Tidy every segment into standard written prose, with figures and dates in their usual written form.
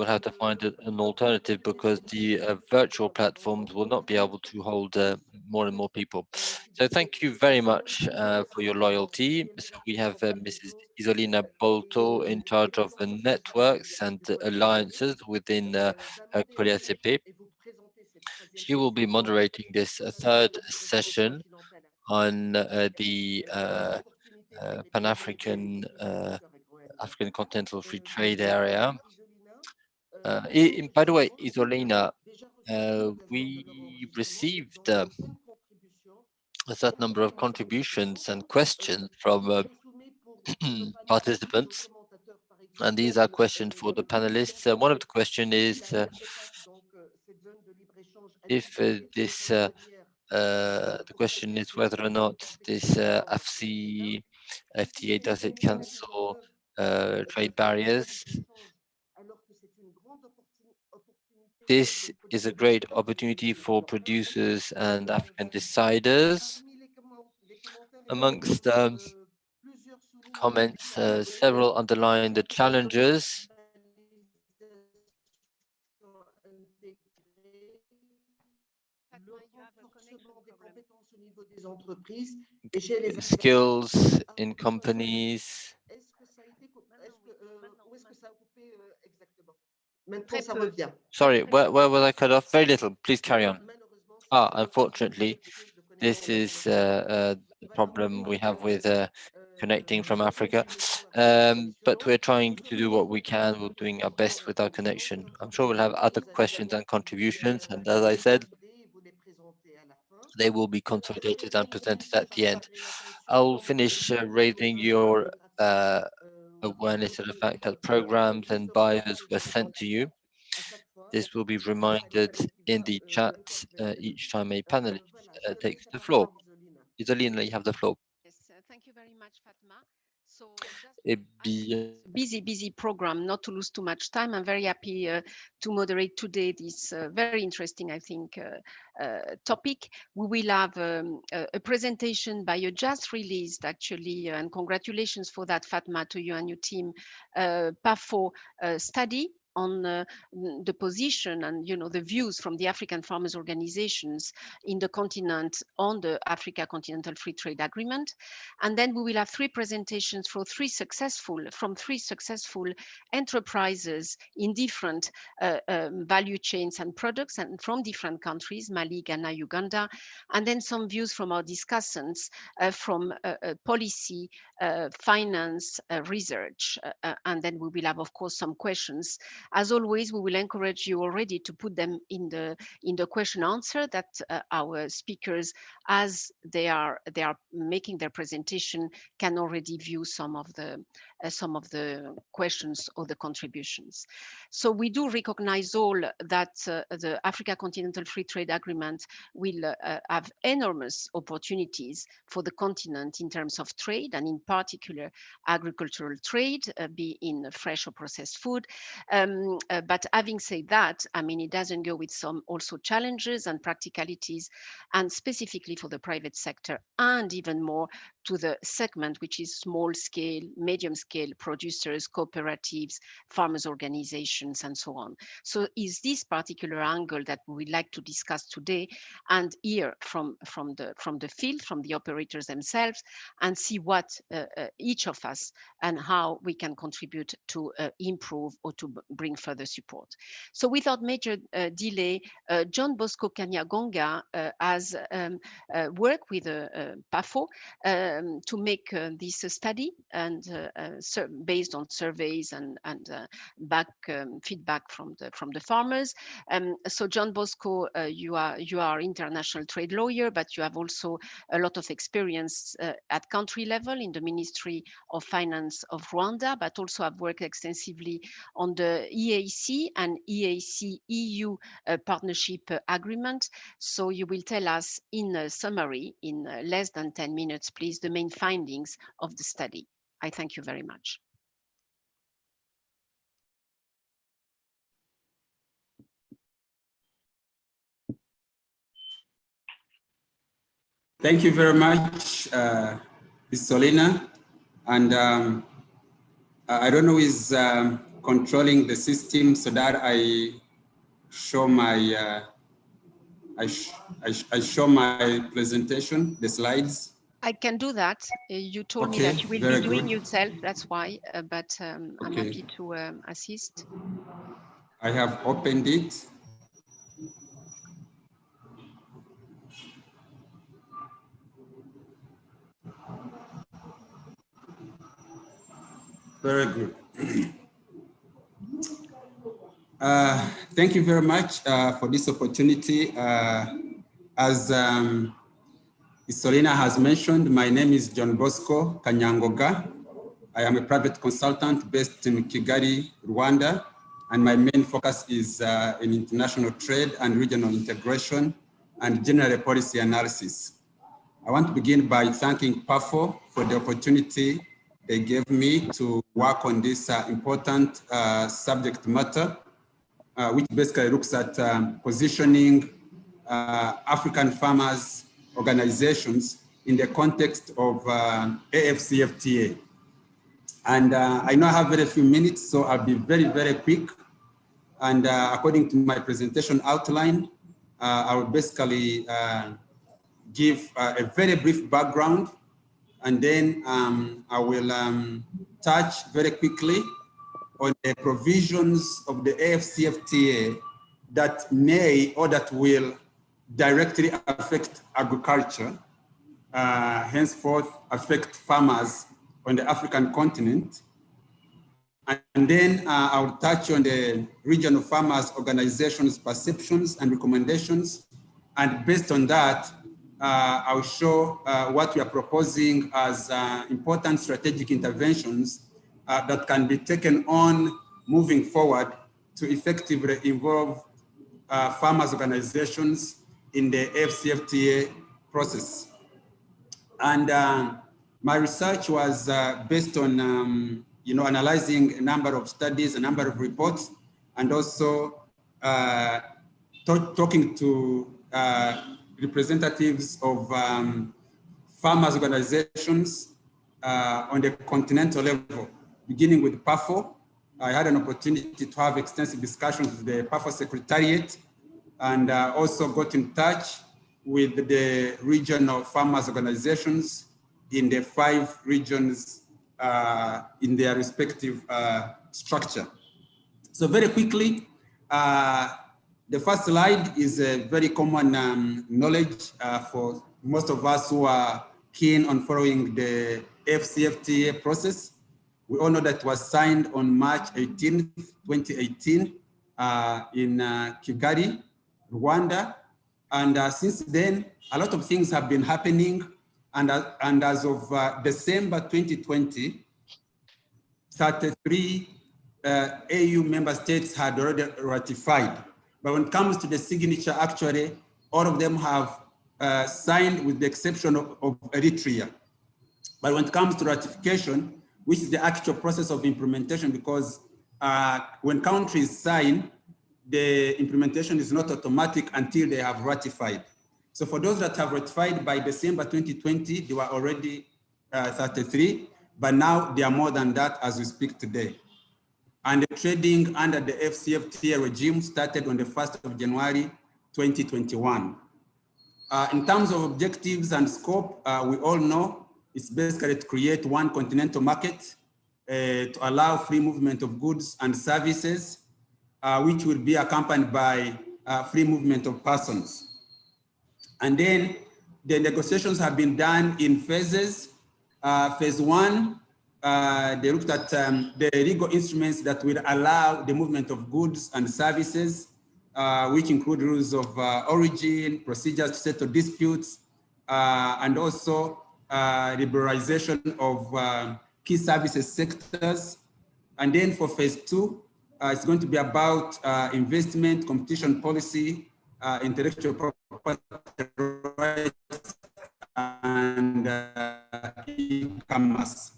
have to find an alternative because the virtual platforms will not be able to hold more and more people. So thank you very much for your loyalty. So we have Mrs. Isolina Bolto in charge of the networks and alliances within COLEACP. She will be moderating this third session on the Pan-African African Continental Free Trade Area. By the way, Isolina, we received a certain number of contributions and questions from participants, and these are questions for the panelists. One of the questions is if the question is whether or not this AfCFTA does it cancel trade barriers. This is a great opportunity for producers and African deciders. Amongst comments, several underline the challenges skills in companies. Sorry, where was I cut off? Very little. Please carry on. Unfortunately, this is the problem we have with connecting from Africa. But we're trying to do what we can. We're doing our best with our connection. I'm sure we'll have other questions and contributions. And as I said, they will be consolidated and presented at the end. I'll finish raising your awareness of the fact that programs and buyers were sent to you. This will be reminded in the chat each time a panelist takes the floor. Isolina, you have the floor. Yes, thank you very much, Fatma. So just busy program, not to lose too much time. I'm very happy to moderate today this very interesting, I think, topic. We will have a presentation by a just released, actually, and congratulations for that, Fatma, to you and your team, PAFO study on the position and the views from the African farmers organizations in the continent on the Africa Continental Free Trade Agreement. And then we will have three presentations from three successful enterprises in different value chains and products and from different countries, Mali, Ghana, Uganda, and then some views from our discussants from policy, finance, research, and then we will have, of course, some questions. As always, we will encourage you already to put them in the question answer that our speakers, as they are making their presentation, can already view some of the questions or the contributions. So we do recognize all that the Africa Continental Free Trade Agreement will have enormous opportunities for the continent in terms of trade, and in particular agricultural trade, be in fresh or processed food. But having said that, I mean, it doesn't go with some also challenges and practicalities, and specifically for the private sector, and even more to the segment, which is small scale, medium scale producers, cooperatives, farmers organizations, and so on. So is this particular angle that we would like to discuss today and hear from the field, from the operators themselves, and see what each of us and how we can contribute to improve or to bring further support. So without major delay, John Bosco KANYANGOGA has worked with PAFO to make this study, and based on surveys and feedback from the farmers. So John Bosco, you are international trade lawyer, but you have also a lot of experience at country level in the Ministry of Finance of Rwanda, but also have worked extensively on the EAC and EAC EU partnership agreement. So you will tell us in a summary, in less than 10 minutes, please, the main findings of the study. I thank you very much. Thank you very much, Ms. Solina. And I don't know, is controlling the system so that I show my I show my presentation, the slides. I can do that. You told me Okay, that you will very be doing good. yourself. That's why, but I'm Okay, happy to assist. I have opened it. Very good. Thank you very much for this opportunity. As Isolina has mentioned, my name is John Bosco KANYANGOGA. I am a private consultant based in Kigali, Rwanda, and my main focus is in international trade and regional integration and general policy analysis. I want to begin by thanking PAFO for the opportunity they gave me to work on this important subject matter, which basically looks at positioning African farmers organizations in the context of AfCFTA. And I know I have very few minutes, so I'll be very, very quick. And according to my presentation outline, I will basically give a very brief background, and then I will touch very quickly on the provisions of the AfCFTA that may or that will directly affect agriculture, henceforth affect farmers on the African continent. And then I'll touch on the regional farmers organizations' perceptions and recommendations. And based on that, I'll show what we are proposing as important strategic interventions that can be taken on moving forward to effectively involve farmers' organizations in the AfCFTA process. And my research was based on analyzing a number of studies, a number of reports, and also talking to representatives of farmers' organizations on the continental level, beginning with PAFO. I had an opportunity to have extensive discussions with the PAFO Secretariat, and also got in touch with the regional farmers' organizations in the 5 regions in their respective structure. So very quickly, the first slide is a very common knowledge for most of us who are keen on following the AfCFTA process. We all know that it was signed on March 18, 2018 in Kigali, Rwanda. And since then, a lot of things have been happening. And as of December 2020, 33 AU member states had already ratified. But when it comes to the signature, actually, all of them have signed with the exception of Eritrea. But when it comes to ratification, which is the actual process of implementation, because when countries sign, the implementation is not automatic until they have ratified. So for those that have ratified by December 2020, they were already 33, but now they are more than that as we speak today. And the trading under the AfCFTA regime started on the 1st of January, 2021. In terms of objectives and scope, we all know it's basically to create one continental market to allow free movement of goods and services, which will be accompanied by free movement of persons. And then the negotiations have been done in phases. Phase 1, they looked at the legal instruments that will allow the movement of goods and services, which include rules of origin, procedures to settle disputes, and also liberalization of key services sectors. And then for phase 2, it's going to be about investment, competition policy, intellectual property rights, and e-commerce.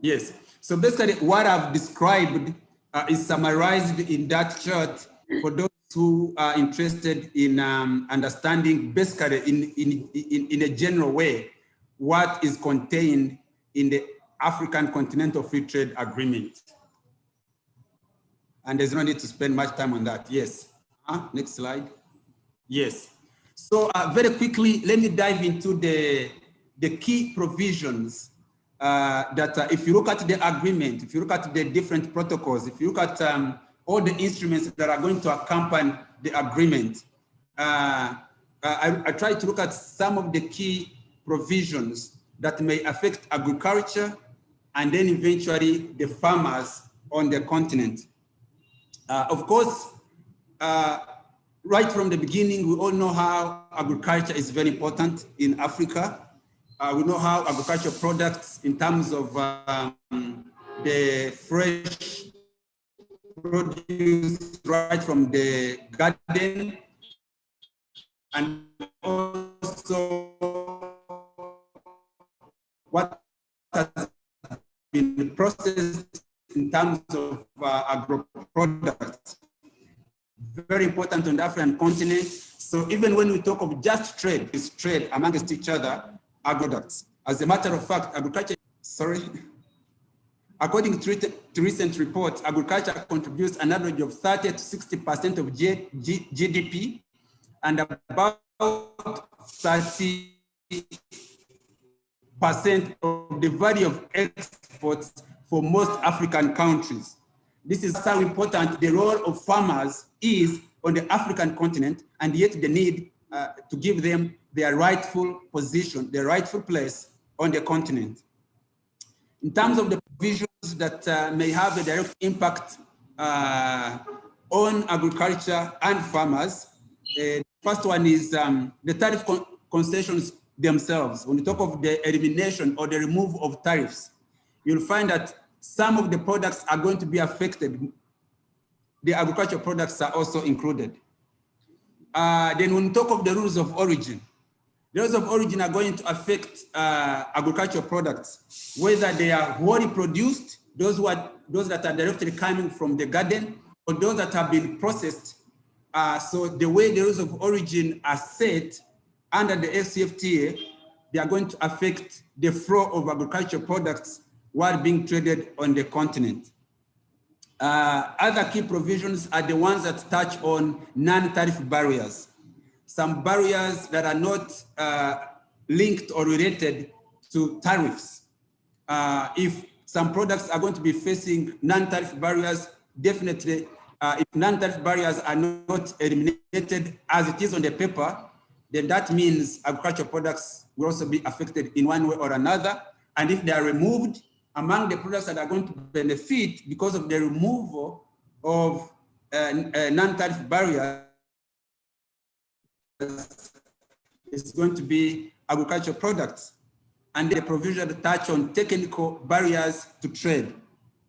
Yes, so basically what I've described is summarized in that chart for those who are interested in understanding basically in a general way what is contained in the African Continental Free Trade Agreement. And there's no need to spend much time on that. Yes. Next slide. Yes. So very quickly, let me dive into the key provisions that if you look at the agreement, if you look at the different protocols, if you look at all the instruments that are going to accompany the agreement, I try to look at some of the key provisions that may affect agriculture and then eventually the farmers on the continent. Of course, right from the beginning, we all know how agriculture is very important in Africa. We know how agricultural products in terms of the fresh produce right from the garden, and also what has been processed in terms of agro products. Very important on the African continent. So even when we talk of just trade, it's trade amongst each other, agro-products. As a matter of fact, agriculture, according to recent reports, agriculture contributes an average of 30 to 60% of GDP and about 30% of the value of exports for most African countries. This is how important the role of farmers is on the African continent, and yet the need to give them their rightful position, their rightful place on the continent. In terms of the provisions that may have a direct impact on agriculture and farmers, the first one is the tariff concessions themselves. When you talk of the elimination or the removal of tariffs, you'll find that some of the products are going to be affected. The agricultural products are also included. Then when we talk of the rules of origin, the rules of origin are going to affect agricultural products, whether they are wholly produced, those that are directly coming from the garden, or those that have been processed. So the way the rules of origin are set under the AfCFTA, they are going to affect the flow of agricultural products while being traded on the continent. Other key provisions are the ones that touch on non-tariff barriers. Some barriers that are not linked or related to tariffs. If some products are going to be facing non-tariff barriers, definitely if non-tariff barriers are not eliminated as it is on the paper, then that means agricultural products will also be affected in one way or another. And if they are removed, among the products that are going to benefit because of the removal of non-tariff barriers is going to be agricultural products. And the provision that touch on technical barriers to trade.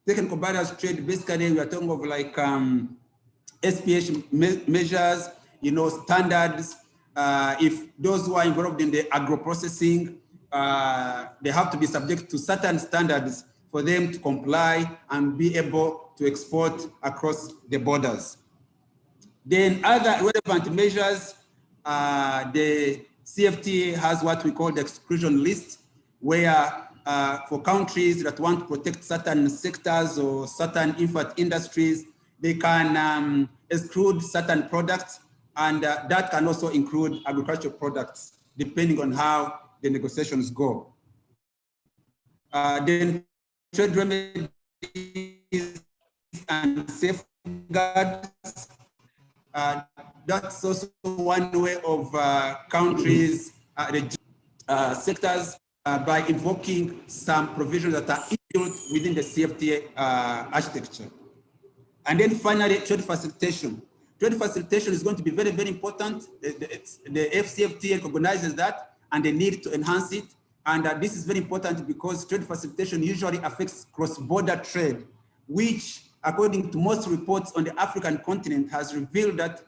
Technical barriers to trade, basically we are talking of like SPH measures, standards. If those who are involved in the agro-processing, they have to be subject to certain standards for them to comply and be able to export across the borders. Then other relevant measures, the CFTA has what we call the exclusion list, where for countries that want to protect certain sectors or certain infant industries, they can exclude certain products, and that can also include agricultural products, depending on how the negotiations go. Then trade remedies and safeguards. That's also one way of countries, sectors, by invoking some provisions that are built within the CFTA architecture. And then finally, trade facilitation. Trade facilitation is going to be very, very important. The AfCFTA recognizes that and the need to enhance it. And this is very important because trade facilitation usually affects cross-border trade, which, according to most reports on the African continent, has revealed that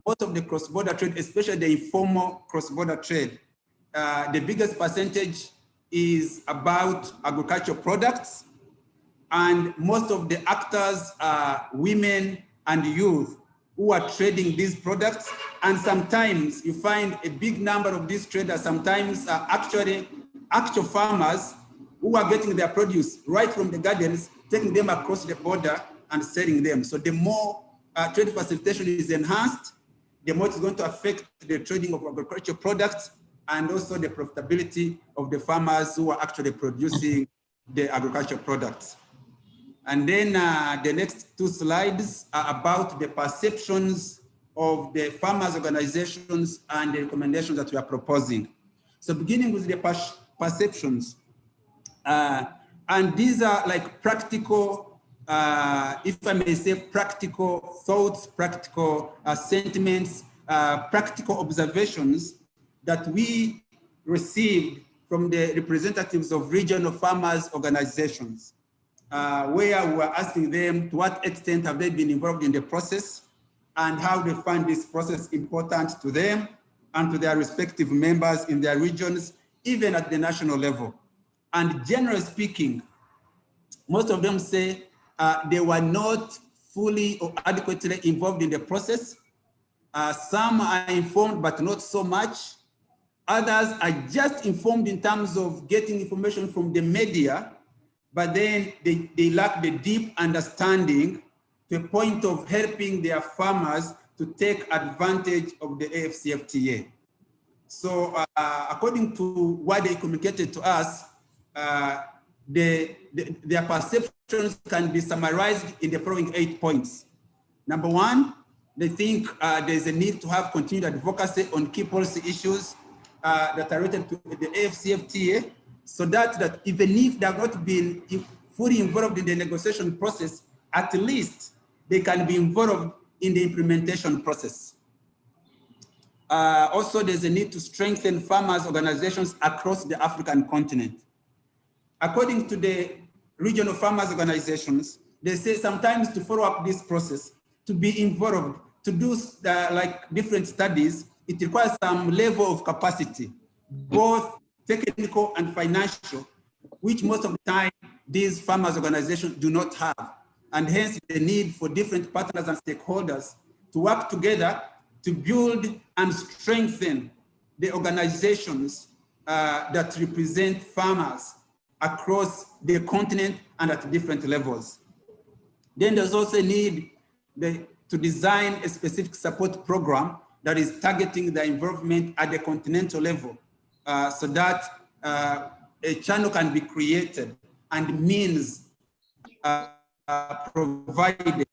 most of the cross-border trade, especially the informal cross-border trade, the biggest percentage is about agricultural products. And most of the actors are women and youth who are trading these products. And sometimes you find a big number of these traders sometimes are actual farmers who are getting their produce right from the gardens, taking them across the border and selling them. So the more trade facilitation is enhanced, the more it's going to affect the trading of agricultural products and also the profitability of the farmers who are actually producing the agricultural products. And then the next two slides are about the perceptions of the farmers' organizations and the recommendations that we are proposing. So beginning with the perceptions, and these are like practical, if I may say, practical thoughts, practical sentiments, practical observations that we received from the representatives of regional farmers' organizations, where we were asking them to what extent have they been involved in the process and how they find this process important to them and to their respective members in their regions, even at the national level. And generally speaking, most of them say they were not fully or adequately involved in the process. Some are informed, but not so much. Others are just informed in terms of getting information from the media, but then they lack the deep understanding to a point of helping their farmers to take advantage of the AfCFTA. So according to what they communicated to us, their perceptions can be summarized in the following 8 points. Number one, they think there's a need to have continued advocacy on key policy issues that are related to the AfCFTA, so that even if they have not been fully involved in the negotiation process, at least they can be involved in the implementation process. Also, there's a need to strengthen farmers' organizations across the African continent. According to the regional farmers' organizations, they say sometimes to follow up this process, to be involved, to do like different studies, it requires some level of capacity, both technical and financial, which most of the time these farmers' organizations do not have. And hence the need for different partners and stakeholders to work together to build and strengthen the organizations that represent farmers across the continent and at different levels. Then there's also a need to design a specific support program that is targeting the involvement at the continental level, so that a channel can be created and means provided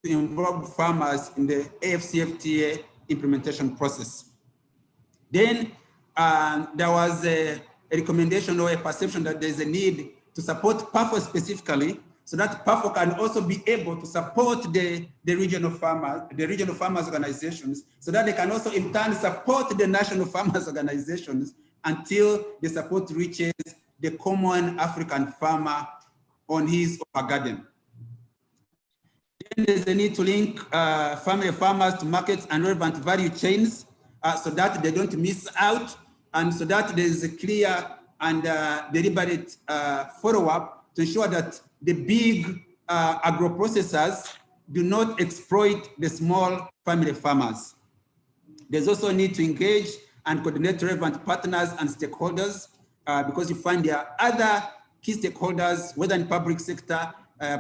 to involve farmers in the AfCFTA implementation process. Then there was a recommendation or a perception that there's a need to support PAFO specifically, so that PAFO can also be able to support the regional farmers organizations, so that they can also in turn support the national farmers organizations until the support reaches the common African farmer on his or her garden. Then there's a need to link family farmers to markets and relevant value chains, so that they don't miss out, and so that there is a clear and deliberate follow-up to ensure that the big agro-processors do not exploit the small family farmers. There's also a need to engage and coordinate relevant partners and stakeholders, because you find there are other key stakeholders, whether in public sector,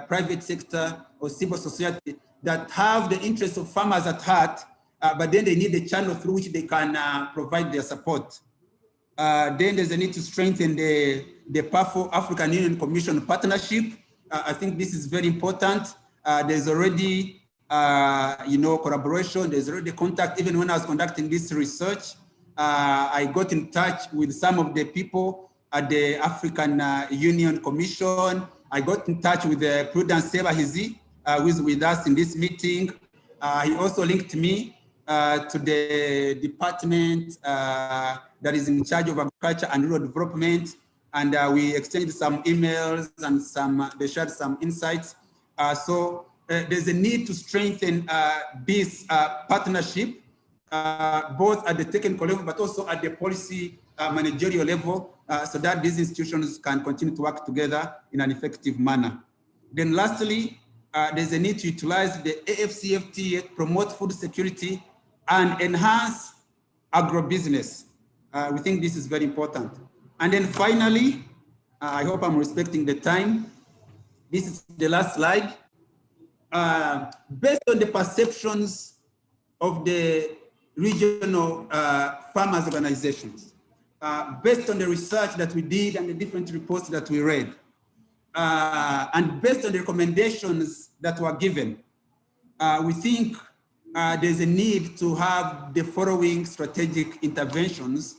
private sector, or civil society, that have the interests of farmers at heart, but then they need a channel through which they can provide their support. Then there's a need to strengthen the PAFO African Union Commission partnership. I think this is very important. There's already, collaboration. There's already contact. Even when I was conducting this research, I got in touch with some of the people at the African Union Commission. I got in touch with Prudence SEBAHIZI, who is with us in this meeting. He also linked me to the department that is in charge of agriculture and rural development. And we exchanged some emails and they shared some insights. So there's a need to strengthen this partnership, both at the technical level, but also at the policy managerial level, so that these institutions can continue to work together in an effective manner. Then lastly, there's a need to utilize the AfCFTA to promote food security and enhance agribusiness. We think this is very important. And then finally, I hope I'm respecting the time. This is the last slide. Based on the perceptions of the regional farmers organizations, based on the research that we did and the different reports that we read, and based on the recommendations that were given, we think there's a need to have the following strategic interventions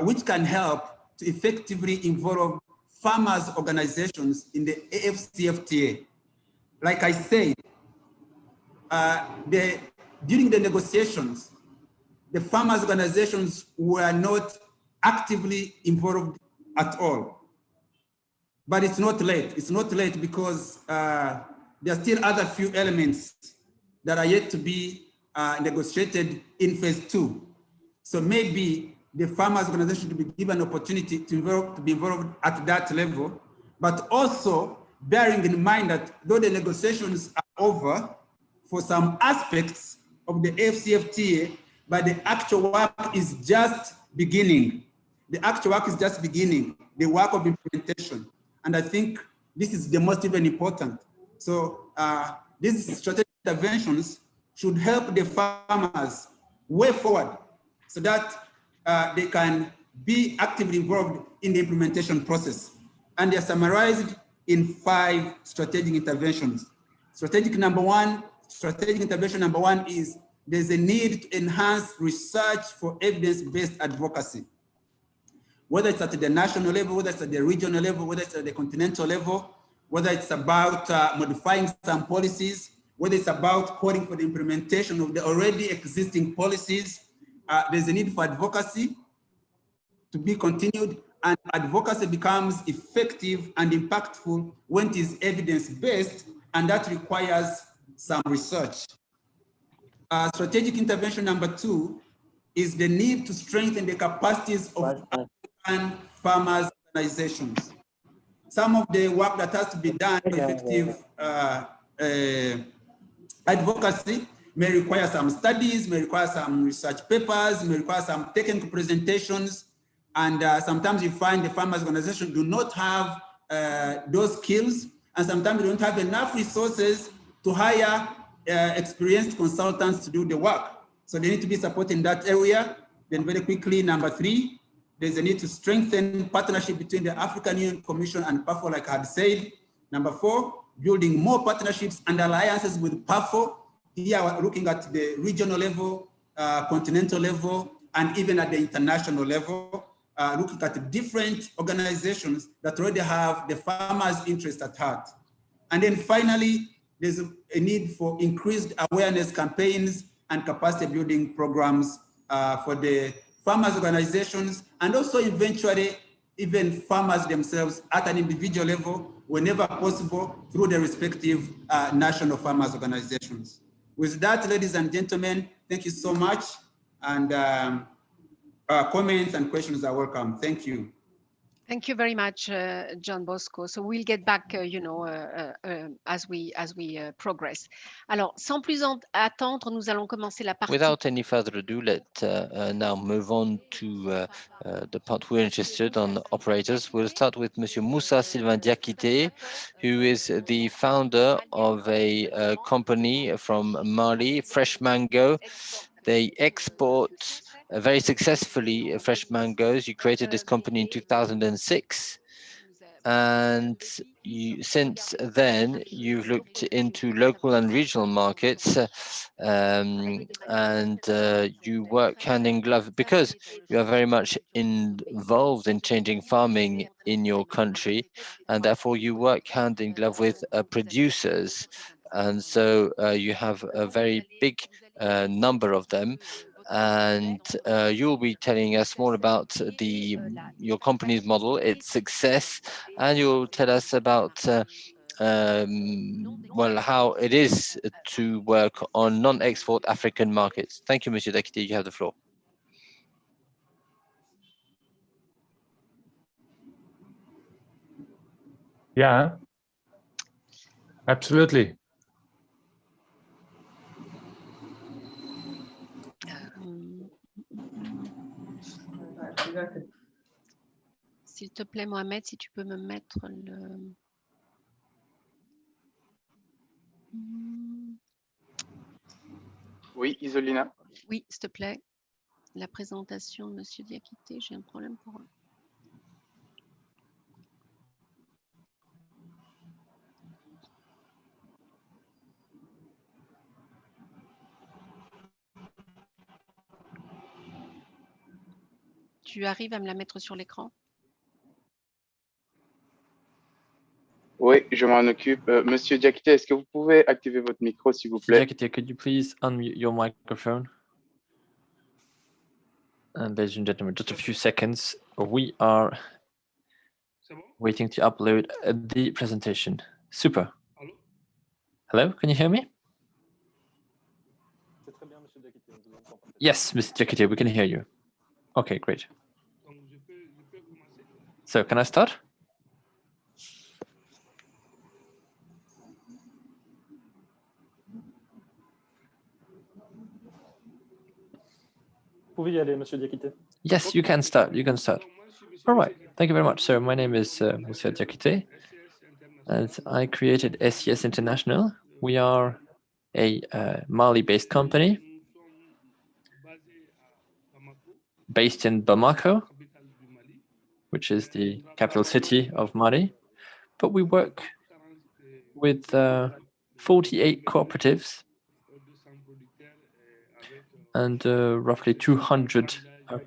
which can help to effectively involve farmers organizations in the AfCFTA. Like I said, during the negotiations, the farmers organizations were not actively involved at all. But it's not late. It's not late because there are still other few elements that are yet to be negotiated in phase 2. So maybe the farmers organization should be given an opportunity to be involved at that level, but also bearing in mind that though the negotiations are over for some aspects of the AfCFTA, but the actual work is just beginning. The actual work is just beginning, the work of implementation. And I think this is the most even important. So these strategic interventions should help the farmers way forward so that they can be actively involved in the implementation process. And they're summarized in 5 strategic interventions. Strategic intervention number one is there's a need to enhance research for evidence-based advocacy. Whether it's at the national level, whether it's at the regional level, whether it's at the continental level, whether it's about modifying some policies, whether it's about calling for the implementation of the already existing policies, there's a need for advocacy to be continued, and advocacy becomes effective and impactful when it is evidence-based, and that requires some research. Strategic intervention number 2 is the need to strengthen the capacities of African farmers organizations. Some of the work that has to be done for effective advocacy may require some studies, may require some research papers, may require some technical presentations, and sometimes you find the farmers organization do not have those skills, and sometimes they don't have enough resources to hire experienced consultants to do the work. So they need to be supported in that area. Then very quickly, number 3, there's a need to strengthen partnership between the African Union Commission and PAFO, like I had said. Number 4, building more partnerships and alliances with PAFO. Here we're looking at the regional level, continental level, and even at the international level, looking at different organizations that already have the farmers' interest at heart. And then finally, there's a need for increased awareness campaigns and capacity building programs for the farmers organizations, and also eventually even farmers themselves at an individual level, whenever possible, through the respective national farmers organizations. With that, ladies and gentlemen, thank you so much. And comments and questions are welcome. Thank you. Thank you very much, John Bosco. So we'll get back, as we progress. Alors, sans plus attendre, nous allons commencer la partie. Without any further ado, let's now move on to the part we're interested on operators. We'll start with Monsieur Moussa Silvain DIAKITÉ, who is the founder of a company from Mali, Fresh Mango. They export very successfully fresh mangoes. You created this company in 2006. And since then, you've looked into local and regional markets, and you work hand in glove because you are very much involved in changing farming in your country, and therefore you work hand in glove with producers. And so you have a very big number of them. And you'll be telling us more about your company's model, its success, and you'll tell us about well, how it is to work on non-export African markets. Thank you, Monsieur DIAKITÉ. You have the floor. Yeah, absolutely. S'il te plaît, Mohamed, si tu peux me mettre le... Oui, Isolina. Oui, s'il te plaît. La présentation de Monsieur Diakité, j'ai un problème pour... Tu arrives à me la mettre sur l'écran? Oui, je m'en occupe. Monsieur Diakité, est-ce que vous pouvez activer votre micro, s'il vous plaît? Diakité, could you please unmute your microphone? And ladies and gentlemen, just a few seconds. We are waiting to upload the presentation. Super. Hello, can you hear me? Yes, Mr. Diakité, we can hear you. Okay, great. So, can I start? Pouvez y aller, Monsieur Diakité. Yes, you can start. You can start. All right. Thank you very much. So my name is Moussa Diakité, and I created SES International. We are a Mali-based company based in Bamako, which is the capital city of Mali. But we work with 48 cooperatives and roughly 200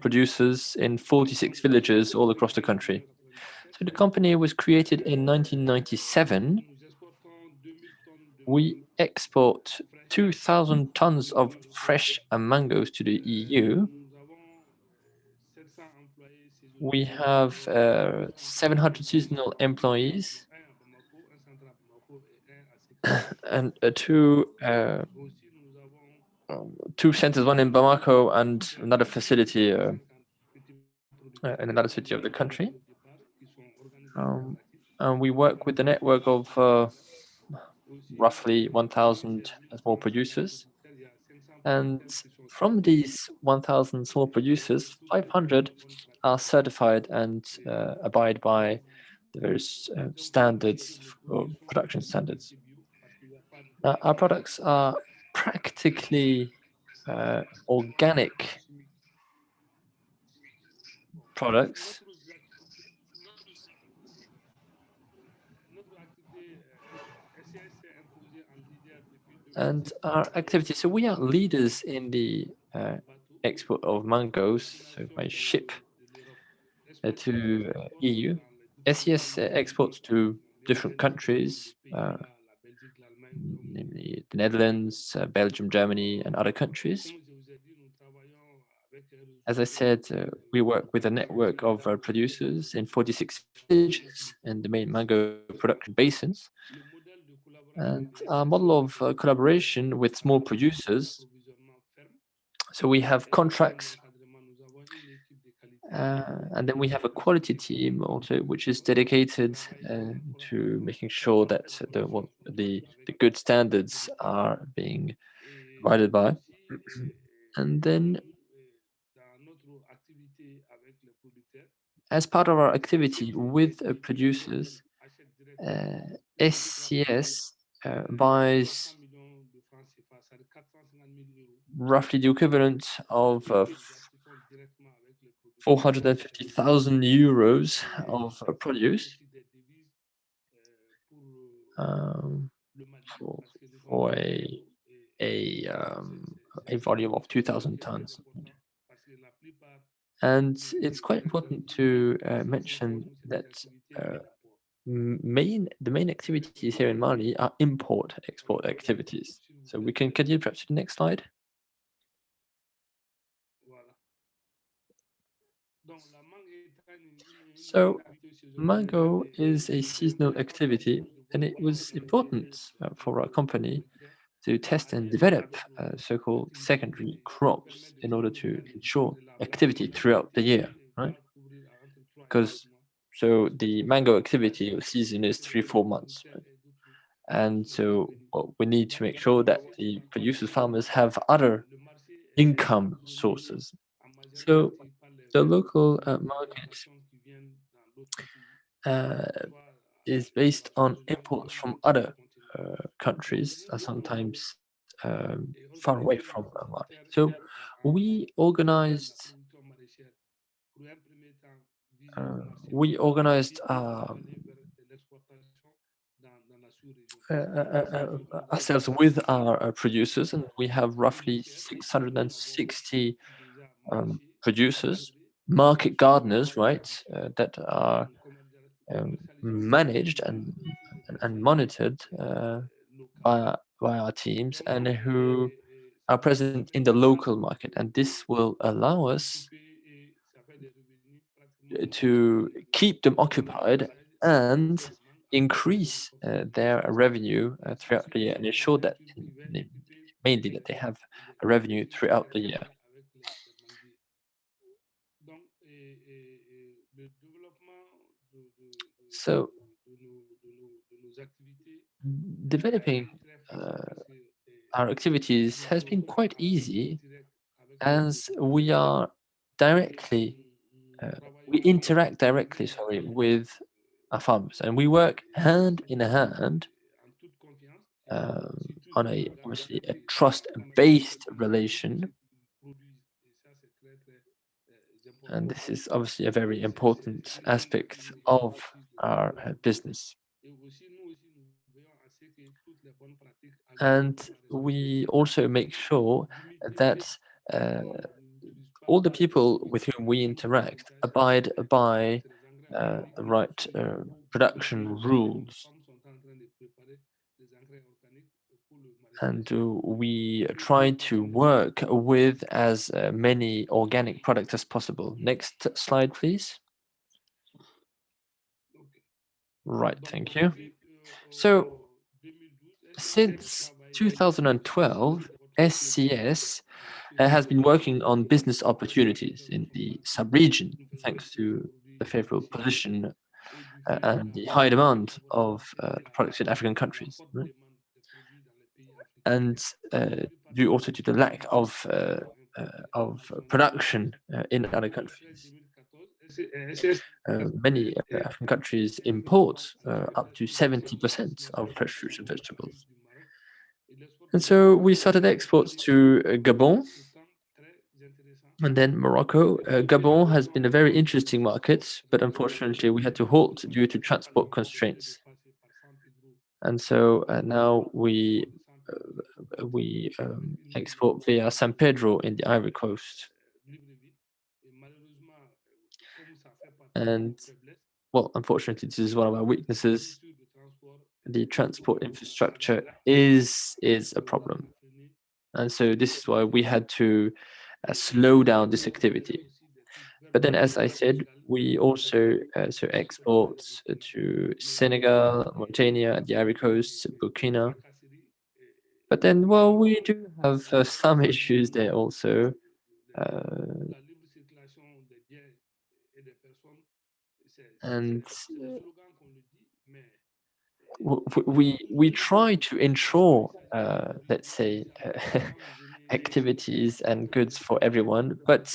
producers in 46 villages all across the country. So the company was created in 1997. We export 2,000 tons of fresh mangoes to the EU. We have 700 seasonal employees and two centers, one in Bamako and another facility in another city of the country. And we work with the network of roughly 1,000 small producers. And from these 1,000 small producers, 500 are certified and abide by the various standards, or production standards. Now, our products are practically organic products. And our activity, so we are leaders in the export of mangoes, so by ship to EU. SES exports to different countries, namely the Netherlands, Belgium, Germany, and other countries. As I said, we work with a network of producers in 46 villages and the main mango production basins. And our model of collaboration with small producers, so we have contracts, and then we have a quality team also, which is dedicated to making sure that the good standards are being provided by. And then, as part of our activity with producers, SCS buys roughly the equivalent of 450,000 euros of produce for a volume of 2,000 tons. And it's quite important to mention that the main activities here in Mali are import-export activities. So we can continue perhaps to the next slide. So mango is a seasonal activity, and it was important for our company to test and develop so-called secondary crops in order to ensure activity throughout the year, right? Because so the mango activity or season is 3-4 months, right? And so we need to make sure that the producers, farmers have other income sources. So the local market is based on imports from other countries, sometimes far away from Mali. So we organized ourselves with our producers, and we have roughly 660 producers, market gardeners, right, that are managed and monitored by our teams, and who are present in the local market. And this will allow us to keep them occupied and increase their revenue throughout the year, and ensure that mainly that they have a revenue throughout the year. So developing our activities has been quite easy, as we are directly we interact directly, sorry, with our farmers, and we work hand in hand on a obviously a trust-based relation, and this is obviously a very important aspect of our business. And we also make sure that all the people with whom we interact abide by the right production rules. And we try to work with as many organic products as possible. Next slide, please. Right, thank you. So, since 2012, SCS has been working on business opportunities in the sub-region, thanks to the favorable position and the high demand of the products in African countries, right? And due also to the lack of production in other countries. Many African countries import up to 70% of fresh fruits and vegetables. And so we started exports to Gabon and then Morocco. Gabon has been a very interesting market, but unfortunately we had to halt due to transport constraints. And so now we export via San Pedro in the Ivory Coast. And well, unfortunately, this is one of our weaknesses. The transport infrastructure is a problem. And so this is why we had to slow down this activity. But then, as I said, we also export to Senegal, Mauritania, the Ivory Coast, Burkina. But then, well, we do have some issues there also. And we try to ensure, let's say, activities and goods for everyone, but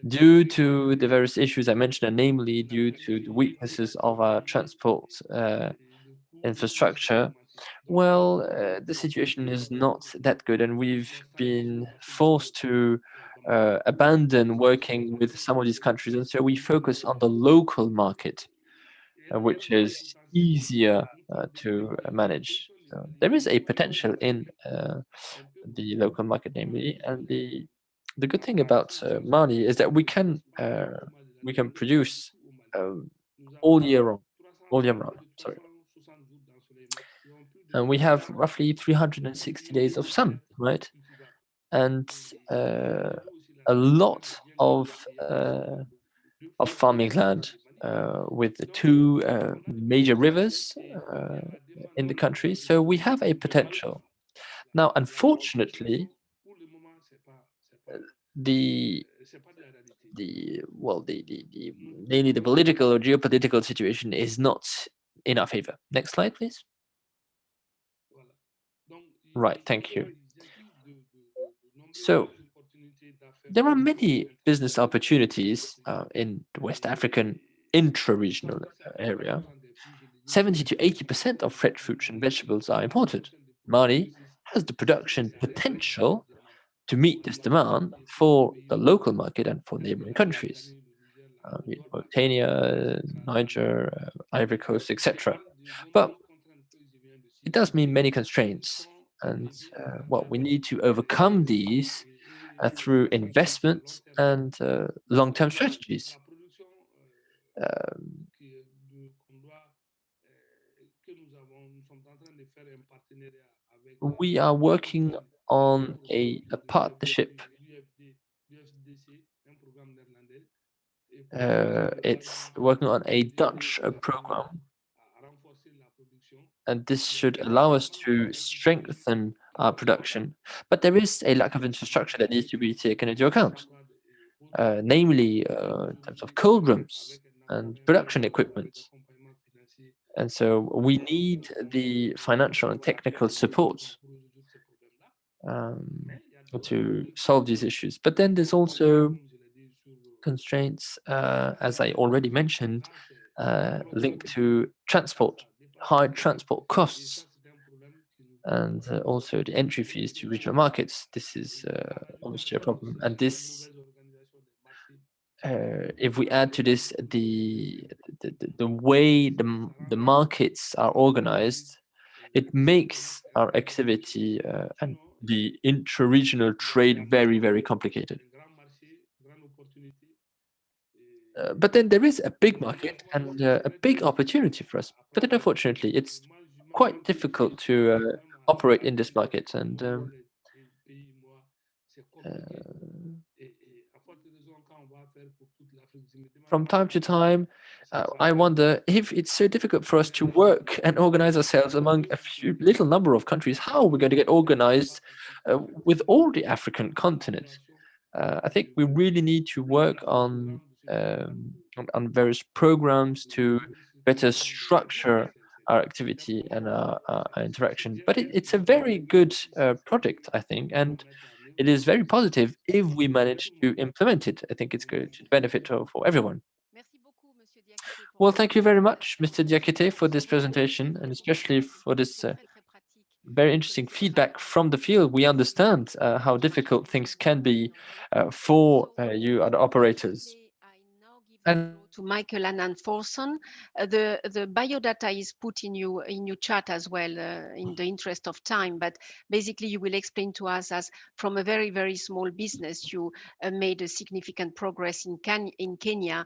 due to the various issues I mentioned, and namely due to the weaknesses of our transport infrastructure, well, the situation is not that good, and we've been forced to abandon working with some of these countries, and so we focus on the local market, which is easier to manage. So there is a potential in the local market, namely, and the good thing about Mali is that we can produce all year round. Sorry, and we have roughly 360 days of sun, right? And a lot of farming land with the two major rivers in the country. So we have a potential. Now, unfortunately, the mainly the political or geopolitical situation is not in our favor. Next slide, please. Right, thank you. So there are many business opportunities in the West African intra-regional area, 70 to 80% of fresh fruits and vegetables are imported. Mali has the production potential to meet this demand for the local market and for neighboring countries, Mauritania, Niger, Ivory Coast, etc. But it does mean many constraints, and well, we need to overcome these through investment and long-term strategies. We are working on a partnership. It's working on a Dutch program, and this should allow us to strengthen our production. But there is a lack of infrastructure that needs to be taken into account, namely in terms of cold rooms and production equipment. And so we need the financial and technical support to solve these issues. But then there's also constraints, as I already mentioned, linked to transport, high transport costs, and also the entry fees to regional markets. This is obviously a problem. And this, if we add to this the way the markets are organized, it makes our activity and the intra-regional trade very, very complicated. But then there is a big market and a big opportunity for us. But then unfortunately, it's quite difficult to operate in this market. And from time to time, I wonder if it's so difficult for us to work and organize ourselves among a few little number of countries. How are we going to get organized with all the African continent? I think we really need to work on various programs to better structure our activity and our interaction. But it's a very good project, I think, and it is very positive if we manage to implement it. I think it's going to benefit for everyone. Well, thank you very much, Mr. Diakité, for this presentation, and especially for this very interesting feedback from the field. We understand how difficult things can be for you other operators. And to Michael ANNAN-FORSON. The biodata is put in your chat as well in the interest of time, but basically you will explain to us as from a very, very small business, you made a significant progress in Kenya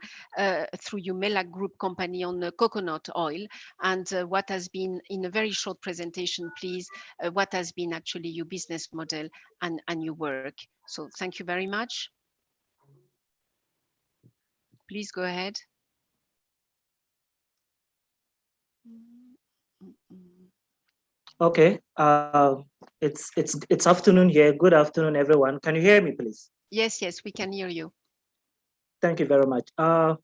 through your Melach group company on coconut oil, and what has been, in a very short presentation, please, what has been actually your business model and your work. So thank you very much. Please go ahead. Okay, it's afternoon here. Good afternoon, everyone. Can you hear me, please? Yes, we can hear you. Thank you very much. Isolina,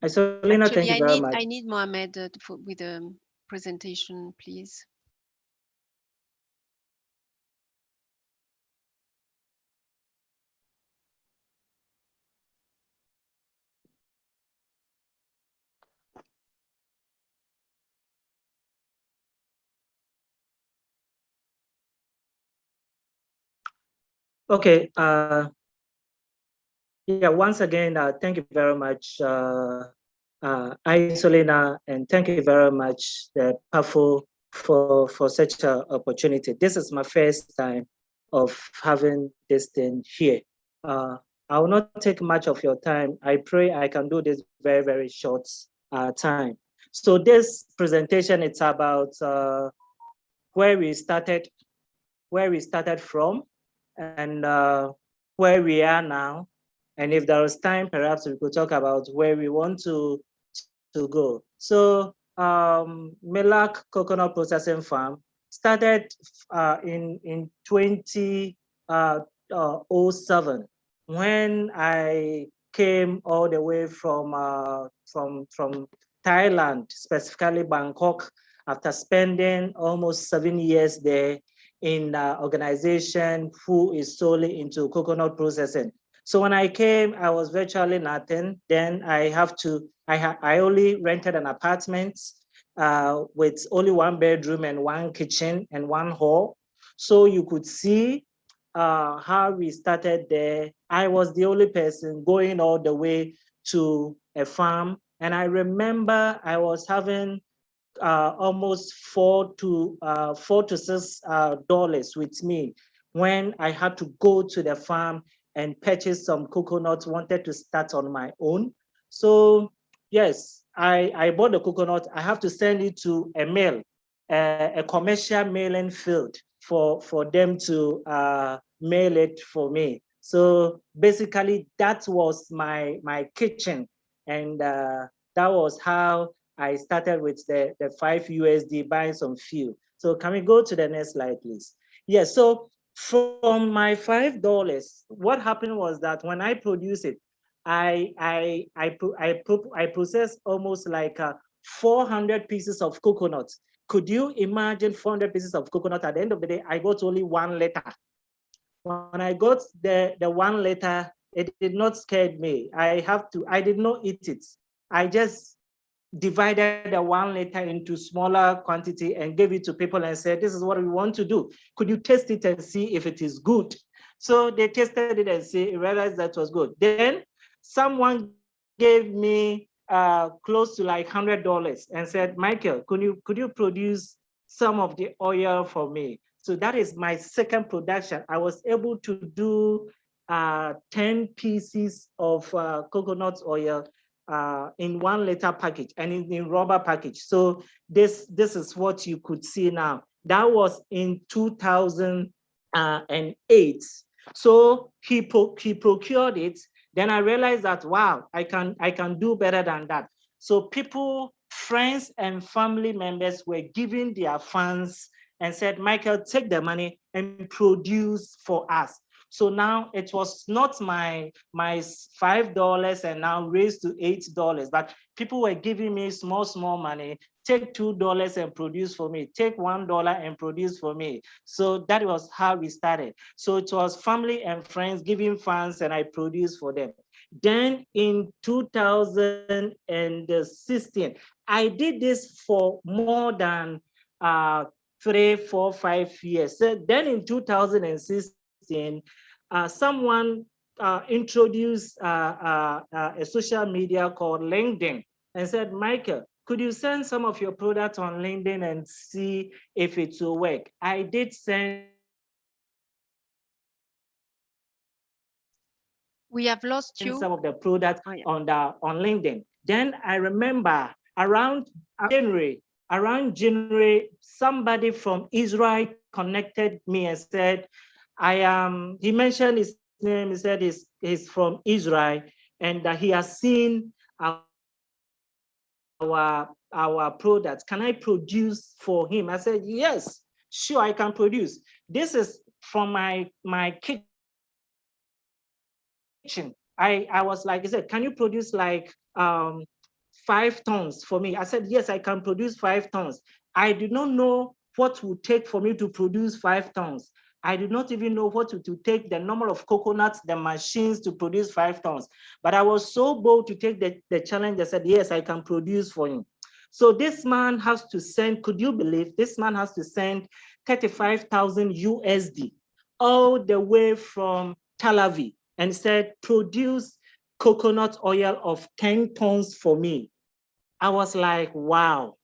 thank you very much. I need Mohamed with the presentation, please. Okay. Yeah. Once again, thank you very much, Isolina, and thank you very much, the PAFO, for such an opportunity. This is my first time of having this thing here. I will not take much of your time. I pray I can do this very, very short time. So this presentation, it's about where we started from, and where we are now. And if there is time, perhaps we could talk about where we want to go. So Melach Coconut Processing Farm started in 2007 when I came all the way from Thailand, specifically Bangkok, after spending almost 7 years there in an organization who is solely into coconut processing. So when I came, I was virtually nothing. Then I only rented an apartment with only 1 bedroom and 1 kitchen and 1 hall. So you could see how we started there. I was the only person going all the way to a farm. And I remember I was having almost $4 to $6 with me when I had to go to the farm and purchase some coconuts, wanted to start on my own. So yes, I bought the coconut. I have to send it to a mail, a commercial mailing field for them to mail it for me. So basically that was my kitchen. And that was how I started with the 5 USD buying some fuel. So can we go to the next slide, please? Yes, so from my $5, what happened was that when I produce it, I processed almost like 400 pieces of coconut. Could you imagine 400 pieces of coconut? At the end of the day, I got only 1 liter. When I got the 1 liter, it did not scare me. I did not eat it. I just divided the 1 liter into smaller quantity and gave it to people and said, this is what we want to do. Could you taste it and see if it is good? So they tasted it and realized that was good. Then someone gave me close to like $100 and said, Michael, could you produce some of the oil for me? So that is my second production. I was able to do 10 pieces of coconut oil in 1 liter package and in rubber package. So this is what you could see now. That was in 2008. So he procured it. Then I realized that, wow, I can do better than that. So people, friends and family members were giving their funds and said, Michael, take the money and produce for us. So now it was not my $5 and now raised to $8, but people were giving me small money. Take $2 and produce for me. Take $1 and produce for me. So that was how we started. So it was family and friends giving funds and I produced for them. Then in 2016, I did this for more than 3, 4, 5 years. So then in 2016, someone introduced a social media called LinkedIn and said, Michael, could you send some of your products on LinkedIn and see if it will work? I did send. We have lost you. Some of the products on LinkedIn. Then I remember around January, somebody from Israel connected me and said, he mentioned his name, he said he's from Israel and that he has seen our products. Can I produce for him? I said, yes, sure, I can produce. This is from my kitchen. I was like, I said, can you produce like 5 tons for me? I said, yes, I can produce 5 tons. I did not know what would take for me to produce 5 tons. I did not even know what to take the number of coconuts, the machines to produce 5 tons. But I was so bold to take the challenge. I said, yes, I can produce for you. So this man has to send, could you believe, this man has to send 35,000 USD all the way from Tel Aviv and said, produce coconut oil of 10 tons for me. I was like, wow,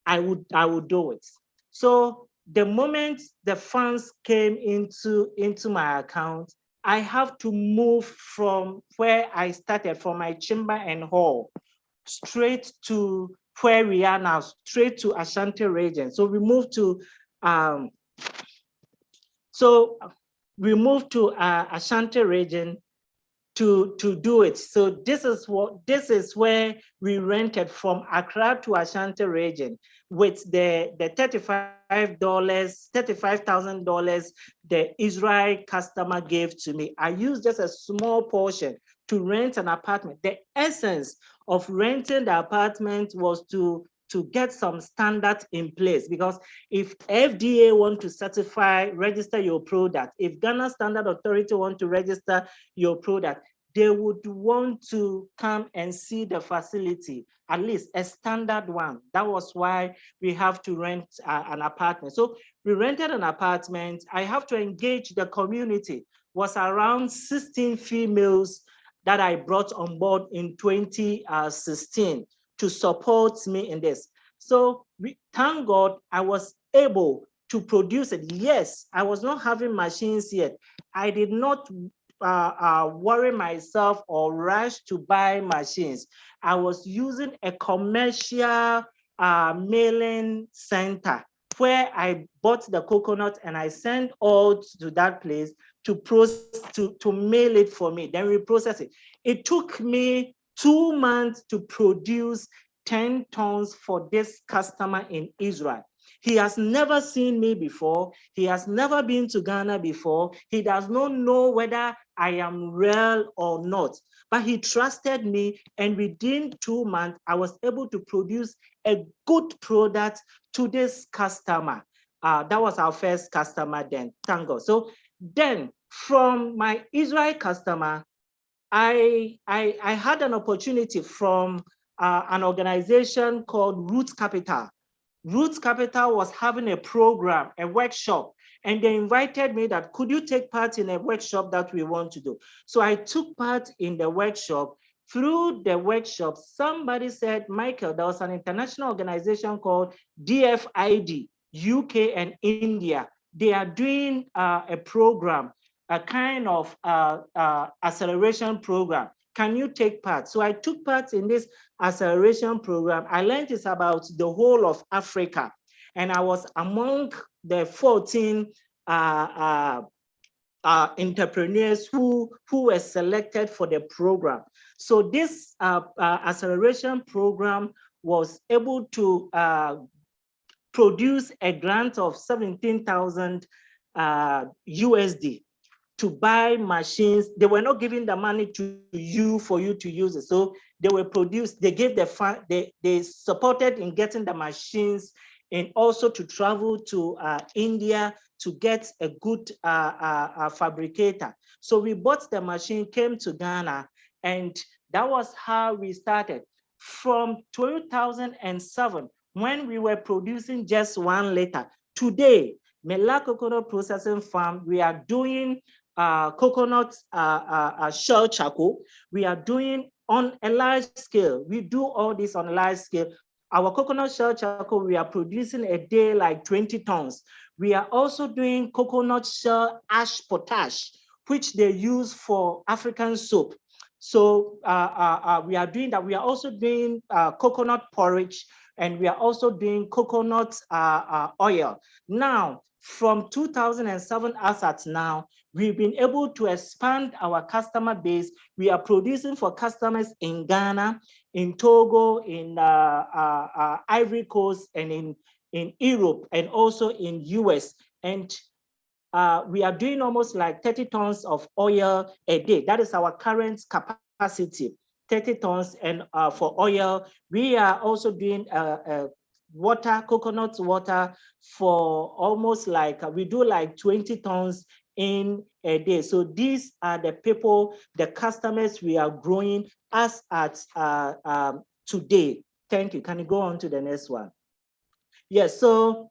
I would do it. So the moment the funds came into my account, I have to move from where I started, from my chamber and hall, straight to where we are now, straight to Ashanti region. So we moved to Ashanti region to do it. So this is where we rented from Accra to Ashanti region with the $35,000 the Israel customer gave to me. I used just a small portion to rent an apartment. The essence of renting the apartment was to get some standards in place, because if FDA want to register your product, if Ghana Standard Authority want to register your product, they would want to come and see the facility, at least a standard one. That was why we have to rent an apartment. So we rented an apartment. I have to engage the community. Was around 16 females that I brought on board in 2016 to support me in this. So thank God I was able to produce it. Yes, I was not having machines yet. I did not worry myself or rush to buy machines. I was using a commercial mailing center where I bought the coconut and I sent all to that place to mail it for me. Then we process it. It took me 2 months to produce 10 tons for this customer in Israel. He has never seen me before. He has never been to Ghana before. He does not know whether I am real or not. But he trusted me, and within 2 months, I was able to produce a good product to this customer. That was our first customer then, thank God. So then from my Israel customer, I had an opportunity from an organization called Roots Capital. Roots Capital was having a program, a workshop, and they invited me that, could you take part in a workshop that we want to do? So I took part in the workshop. Through the workshop, somebody said, Michael, there was an international organization called DFID, UK and India. They are doing a program, a kind of acceleration program. Can you take part? So I took part in this acceleration program. I learned it's about the whole of Africa. And I was among the 14 entrepreneurs who were selected for the program. So this acceleration program was able to produce a grant of 17,000 USD to buy machines. They were not giving the money to you for you to use it. So they were produced, they gave the fund, they supported in getting the machines and also to travel to India to get a good fabricator. So we bought the machine, came to Ghana, and that was how we started. From 2007, when we were producing just 1 liter, today, Melach Coconut Processing Farm, we are doing coconut shell charcoal. We are doing on a large scale. We do all this on a large scale. Our coconut shell charcoal, we are producing a day like 20 tons. We are also doing coconut shell ash potash, which they use for African soap. So we are doing that. We are also doing coconut porridge, and we are also doing coconut oil. Now, from 2007 as at now, we've been able to expand our customer base. We are producing for customers in Ghana, in Togo, in Ivory Coast, and in Europe, and also in US. And we are doing almost like 30 tons of oil a day. That is our current capacity, 30 tons. And for oil, we are also doing water, coconut water for almost like, we do like 20 tons in a day. So these are the people, the customers we are growing as at today. Thank you. Can you go on to the next one? Yes, so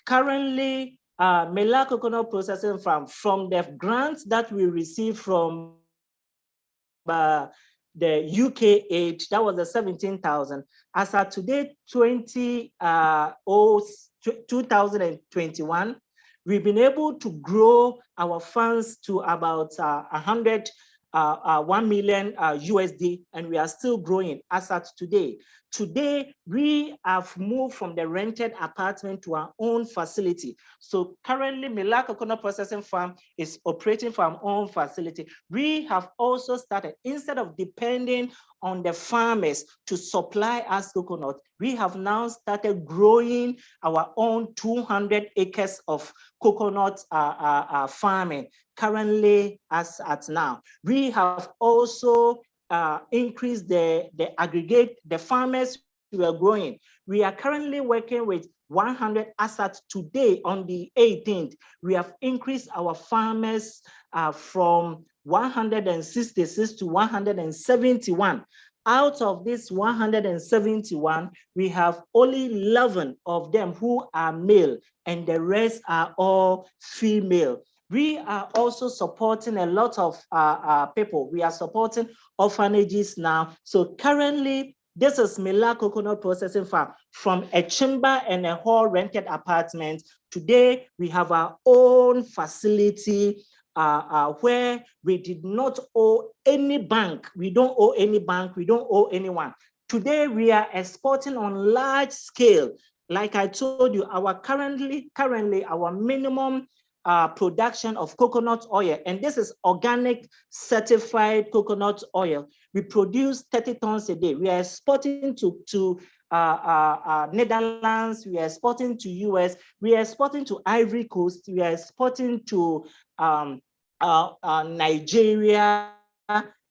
currently, Melach Coconut Processing Farm, from the grants that we received from the UK aid, that was the 17,000. As of today, 2021, we've been able to grow our funds to about 1 million USD, and we are still growing as at today. Today, we have moved from the rented apartment to our own facility. So currently, Melach Coconut Processing Farm is operating from our own facility. We have also started, instead of depending on the farmers to supply us coconut, we have now started growing our own 200 acres of coconut farming currently as at now. We have also increased the aggregate, the farmers we are growing. We are currently working with 100 assets today on the 18th. We have increased our farmers from 166 to 171. Out of this 171, we have only 11 of them who are male, and the rest are all female. We are also supporting a lot of people. We are supporting orphanages now. So currently, this is Melach Coconut Processing Farm, from a chamber and a hall rented apartment. Today, we have our own facility where we did not owe any bank. We don't owe any bank. We don't owe anyone. Today, we are exporting on large scale. Like I told you, our currently our minimum production of coconut oil, and this is organic certified coconut oil. We produce 30 tons a day. We are exporting to Netherlands, we are exporting to US, we are exporting to Ivory Coast, we are exporting to Nigeria,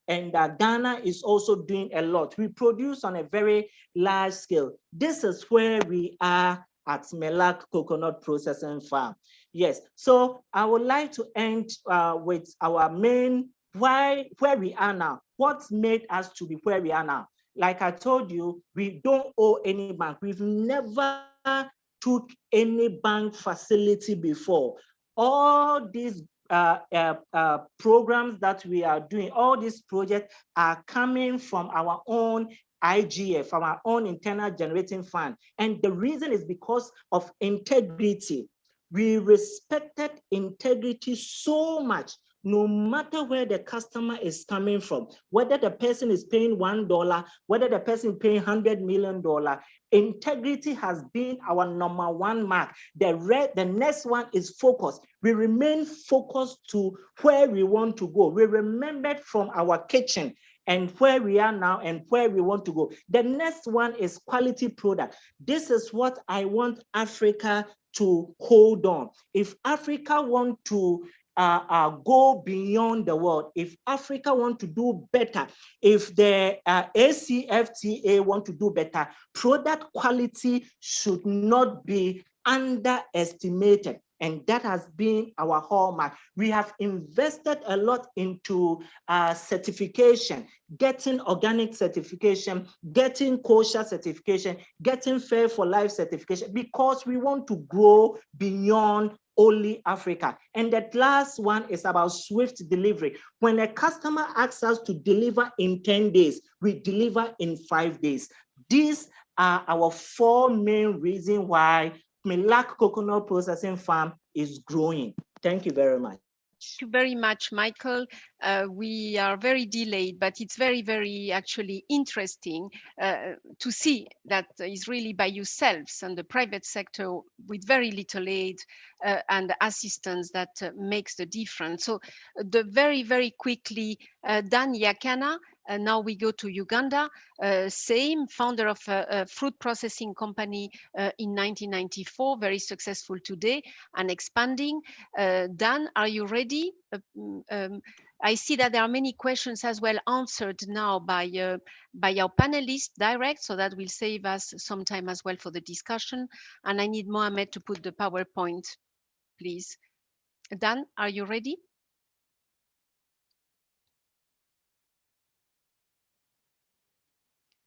and Ghana is also doing a lot. We produce on a very large scale. This is where we are at Melach Coconut Processing Farm. Yes, so I would like to end with our main where we are now. What made us to be where we are now? Like I told you, we don't owe any bank. We've never took any bank facility before. All these programs that we are doing, all these projects are coming from our own IGF, from our own internal generating fund. And the reason is because of integrity. We respected integrity so much, no matter where the customer is coming from, whether the person is paying $1, whether the person is paying $100 million, integrity has been our #1 mark. The next one is focus. We remain focused to where we want to go. We remembered from our kitchen and where we are now and where we want to go. The next one is quality product. This is what I want Africa to hold on. If Africa want to go beyond the world, if Africa want to do better, if the AfCFTA want to do better, product quality should not be underestimated. And that has been our hallmark. We have invested a lot into certification, getting organic certification, getting kosher certification, getting fair for life certification, because we want to grow beyond only Africa. And that last one is about swift delivery. When a customer asks us to deliver in 10 days, we deliver in 5 days. These are our 4 main reasons why Melach Coconut Processing Farm is growing. Thank you very much. Thank you very much, Michael. We are very delayed, but it's very, very actually interesting to see that is really by yourselves and the private sector with very little aid and assistance that makes the difference. So the very, very quickly, Dan Jakana. Now we go to Uganda, same founder of a fruit processing company in 1994, very successful today and expanding. Dan, are you ready? I see that there are many questions as well answered now by our panelists direct, so that will save us some time as well for the discussion. And I need Mohamed to put the PowerPoint, please. Dan, are you ready?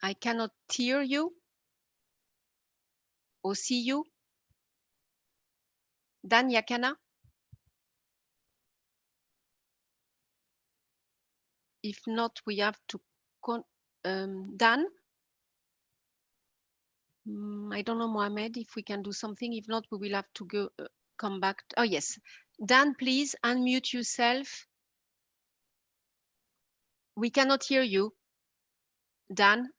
I cannot hear you or see you. Dan Jakana? If not, we have to, Dan? I don't know, Mohamed, if we can do something. If not, we will have to go, come back. Oh, yes. Dan, please unmute yourself. We cannot hear you. Dan?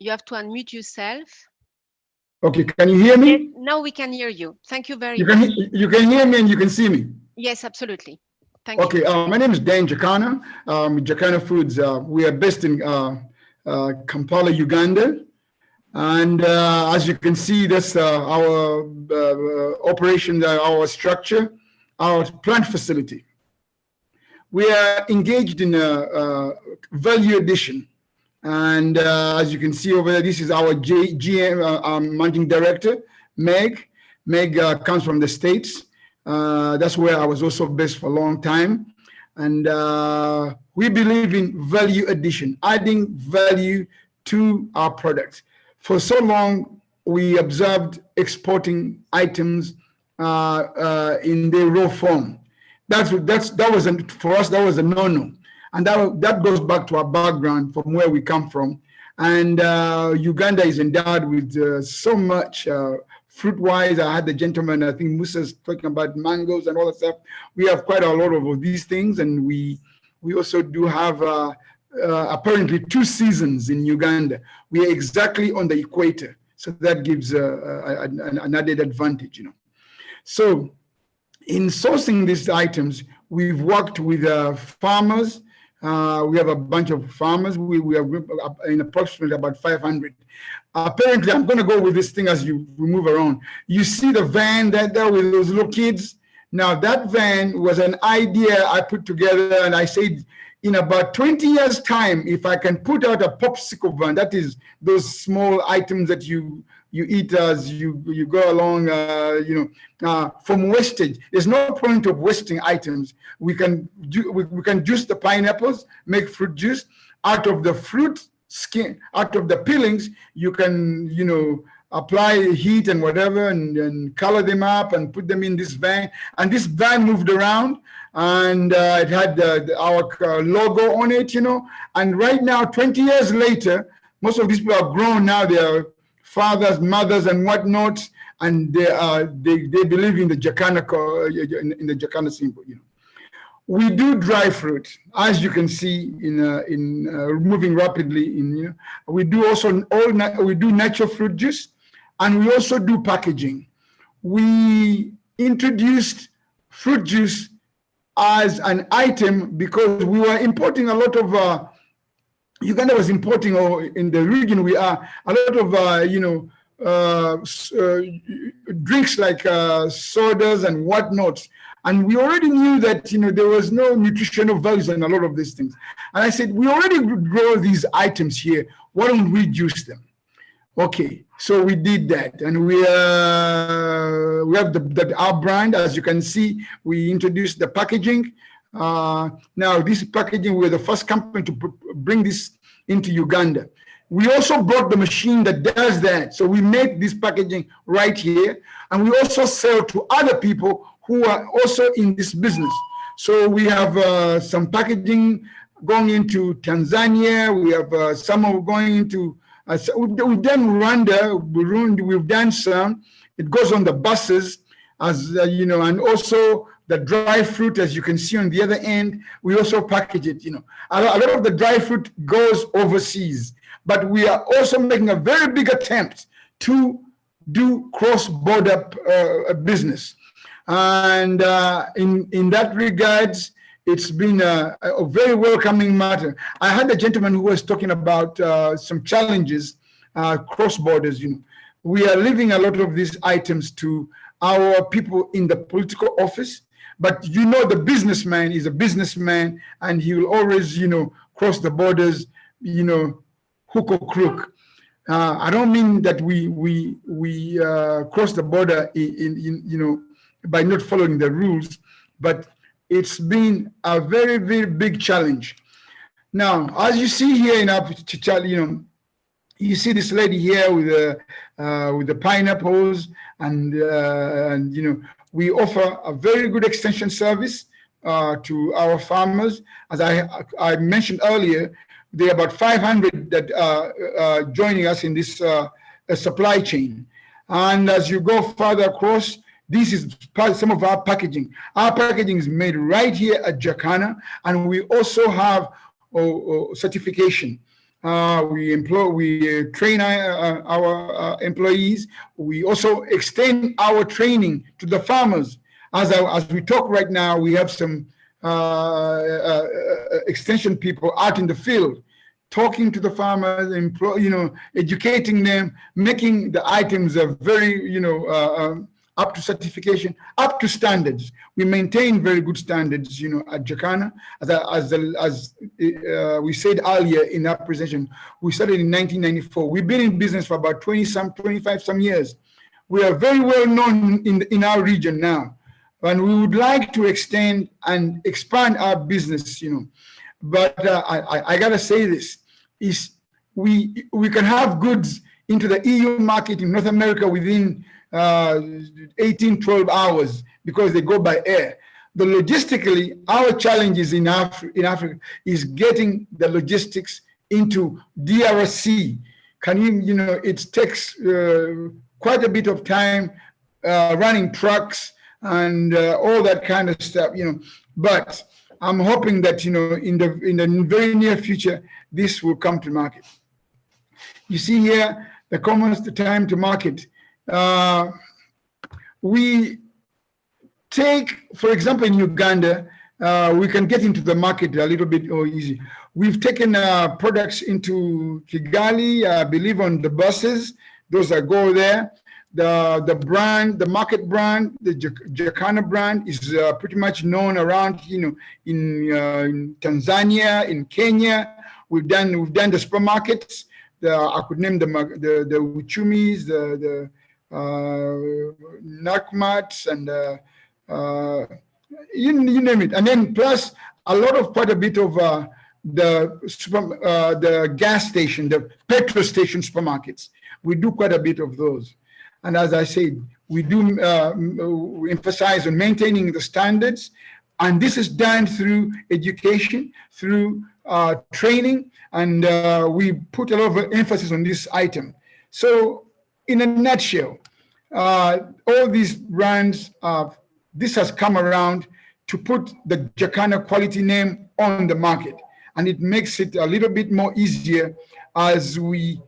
You have to unmute yourself. Okay, can you hear me? Yes, now we can hear you. Thank you very much. You can hear me and you can see me? Yes, absolutely. Thank you. Okay, my name is Dan Jakana, Jakana Foods. We are based in Kampala, Uganda. And as you can see, that's our operation, our structure, our plant facility. We are engaged in value addition. And as you can see over there, this is our GM managing director, Meg. Meg comes from the States. That's where I was also based for a long time. And we believe in value addition, adding value to our products. For so long, we observed exporting items in their raw form. That wasn't for us. That was a no-no, and that goes back to our background from where we come from. And Uganda is endowed with so much fruit-wise. I had the gentleman, I think Moussa's talking about mangoes and all that stuff. We have quite a lot of these things, and we also do have apparently 2 seasons in Uganda. We are exactly on the equator, so that gives an added advantage, So in sourcing these items, we've worked with farmers. We have a bunch of farmers. We are in approximately about 500. Apparently, I'm going to go with this thing as we move around. You see the van there with those little kids? Now, that van was an idea I put together, and I said, in about 20 years' time, if I can put out a popsicle van, that is those small items that you eat as you go along, from wastage. There's no point of wasting items. We can juice the pineapples, make fruit juice. Out of the fruit skin, out of the peelings, you can, apply heat and whatever and color them up and put them in this van. And this van moved around, and it had our logo on it, And right now, 20 years later, most of these people are grown now. They are fathers, mothers, and whatnot, and they believe in the Jakana symbol. We do dry fruit, as you can see in moving rapidly. We do also we do natural fruit juice, and we also do packaging. We introduced fruit juice as an item because we were importing a lot of. Uganda was importing, or in the region we are, a lot of drinks like sodas and whatnot. And we already knew that there was no nutritional values in a lot of these things. And I said, we already grow these items here. Why don't we juice them? Okay, so we did that, and we have our brand. As you can see, we introduced the packaging. Now, this packaging, we're the first company to bring this into Uganda. We also brought the machine that does that. So we make this packaging right here, and we also sell to other people who are also in this business. So we have some packaging going into Tanzania. We have some going into, we've done Rwanda, Burundi, we've done some. It goes on the buses, as and also the dry fruit, as you can see on the other end, we also package it. A lot of the dry fruit goes overseas, but we are also making a very big attempt to do cross-border business. And in that regards, it's been a very welcoming matter. I had a gentleman who was talking about some challenges cross borders. We are leaving a lot of these items to our people in the political office, but the businessman is a businessman, and he will always cross the borders, hook or crook. I don't mean that we cross the border in by not following the rules, but it's been a very, very big challenge. Now, as you see here in our chart, you see this lady here with the pineapples, and we offer a very good extension service to our farmers. As I mentioned earlier, there are about 500 that are joining us in this supply chain. And as you go further across, this is some of our packaging. Our packaging is made right here at Jakana, and we also have certification. We train our employees. We also extend our training to the farmers. As we talk right now, we have some extension people out in the field, talking to the farmers, educating them, making the items very, up to certification, up to standards. We maintain very good standards, at Jakana. As we said earlier in our presentation, we started in 1994. We've been in business for about 25 some years. We are very well known in our region now. and we would like to extend and expand our business, But I gotta say this, is we can have goods into the EU market in North America within 12 hours because they go by air. The logistically, our challenges in Africa is getting the logistics into DRC. It takes quite a bit of time running trucks and all that kind of stuff, But I'm hoping that in the very near future this will come to market. You see here the time to market. We take, for example, in Uganda, we can get into the market a little bit more easy. We've taken products into Kigali, I believe, on the buses. Those that go there. The brand, the market brand, the Jakana brand is pretty much known around, in Tanzania, in Kenya. We've done the supermarkets. I could name the Uchumis, the Nakmats, and you name it. And then plus quite a bit of the gas station, the petrol station supermarkets. We do quite a bit of those. And as I said, we do emphasize on maintaining the standards. And this is done through education, through training, and we put a lot of emphasis on this item. So in a nutshell, all these brands, this has come around to put the Jakana quality name on the market. And it makes it a little bit more easier as the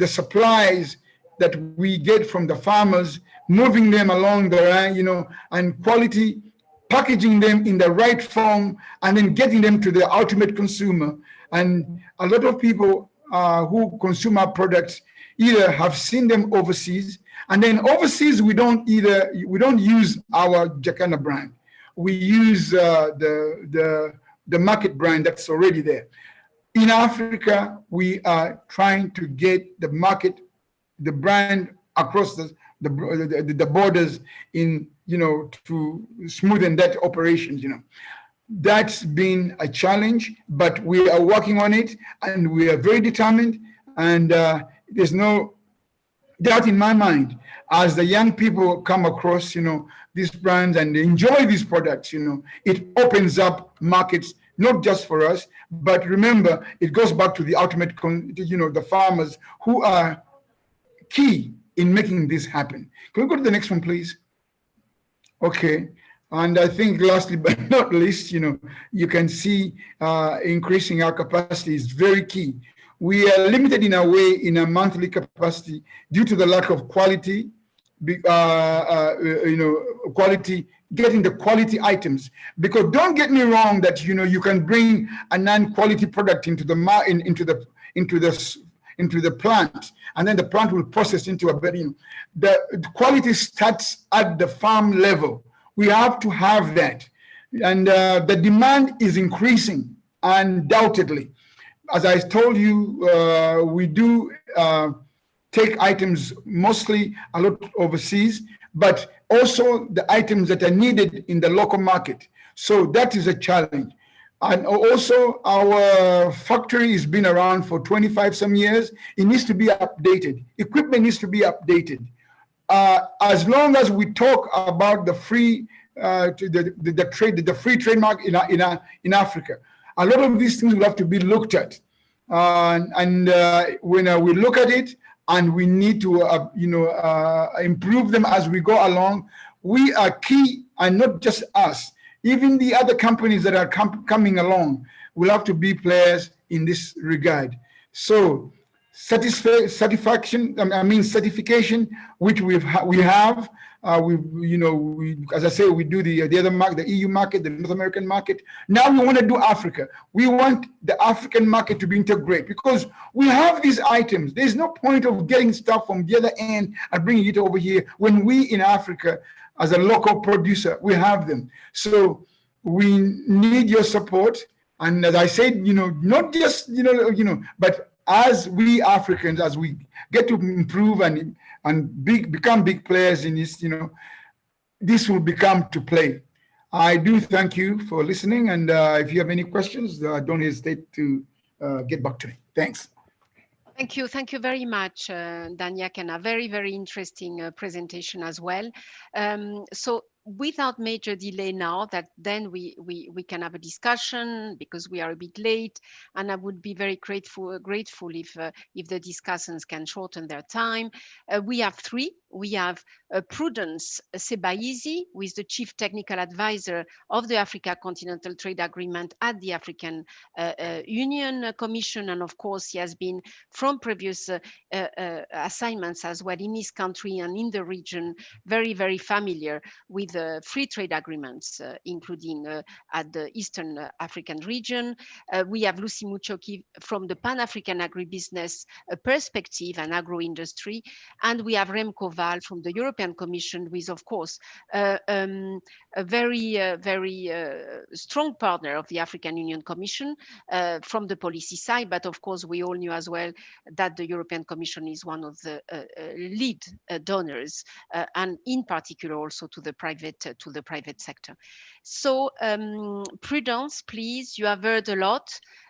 supplies that we get from the farmers, moving them along the line, and quality, packaging them in the right form, and then getting them to the ultimate consumer. And a lot of people who consume our products either have seen them overseas, and then overseas we don't use our Jakana brand. We use the market brand that's already there. In Africa, we are trying to get the brand across the borders to smoothen that operations, That's been a challenge, but we are working on it, and we are very determined, and there's no doubt in my mind, as the young people come across, these brands and enjoy these products, it opens up markets, not just for us, but remember, it goes back to the ultimate, the farmers who are key in making this happen. Can we go to the next one, please? Okay. And I think lastly, but not least, you can see increasing our capacity is very key. We are limited in a way in a monthly capacity due to the lack of quality, getting the quality items. Because don't get me wrong that you can bring a non-quality product into the plant, and then the plant will process into a better. The quality starts at the farm level. We have to have that, and the demand is increasing undoubtedly. As I told you, we do take items mostly a lot overseas, but also the items that are needed in the local market. So that is a challenge. And also our factory has been around for 25 some years. It needs to be updated. Equipment needs to be updated. As long as we talk about the free free trade market in Africa, a lot of these things will have to be looked at, and when we look at it, and we need to improve them as we go along. We are key, and not just us. Even the other companies that are coming along will have to be players in this regard. So certification, which we have. As I say, we do the other market, the EU market, the North American market. Now we want to do Africa. We want the African market to be integrated because we have these items. There's no point of getting stuff from the other end and bringing it over here when we in Africa, as a local producer, we have them. So we need your support. And as I said, not just, but as we Africans, as we get to improve and become big players in this, this will become to play. I do thank you for listening, and if you have any questions, don't hesitate to get back to me. Thanks. Thank you very much, Jakana. Very, very interesting presentation as well. So without major delay now, that then we can have a discussion because we are a bit late, and I would be very grateful if the discussants can shorten their time. We have three. We have Prudence SEBAHIZI, who is the Chief Technical Advisor of the Africa Continental Trade Agreement at the African Union Commission, and of course he has been from previous assignments as well in his country and in the region, very, very familiar with free trade agreements, including at the Eastern African region. We have Lucy MUCHOKI from the Pan-African Agribusiness perspective and agro-industry, and we have Remco VAHL from the European Commission, with, of course, a very strong partner of the African Union Commission from the policy side. But of course, we all knew as well that the European Commission is one of the lead donors, and in particular also to the private sector. So Prudence, please, you have heard a lot,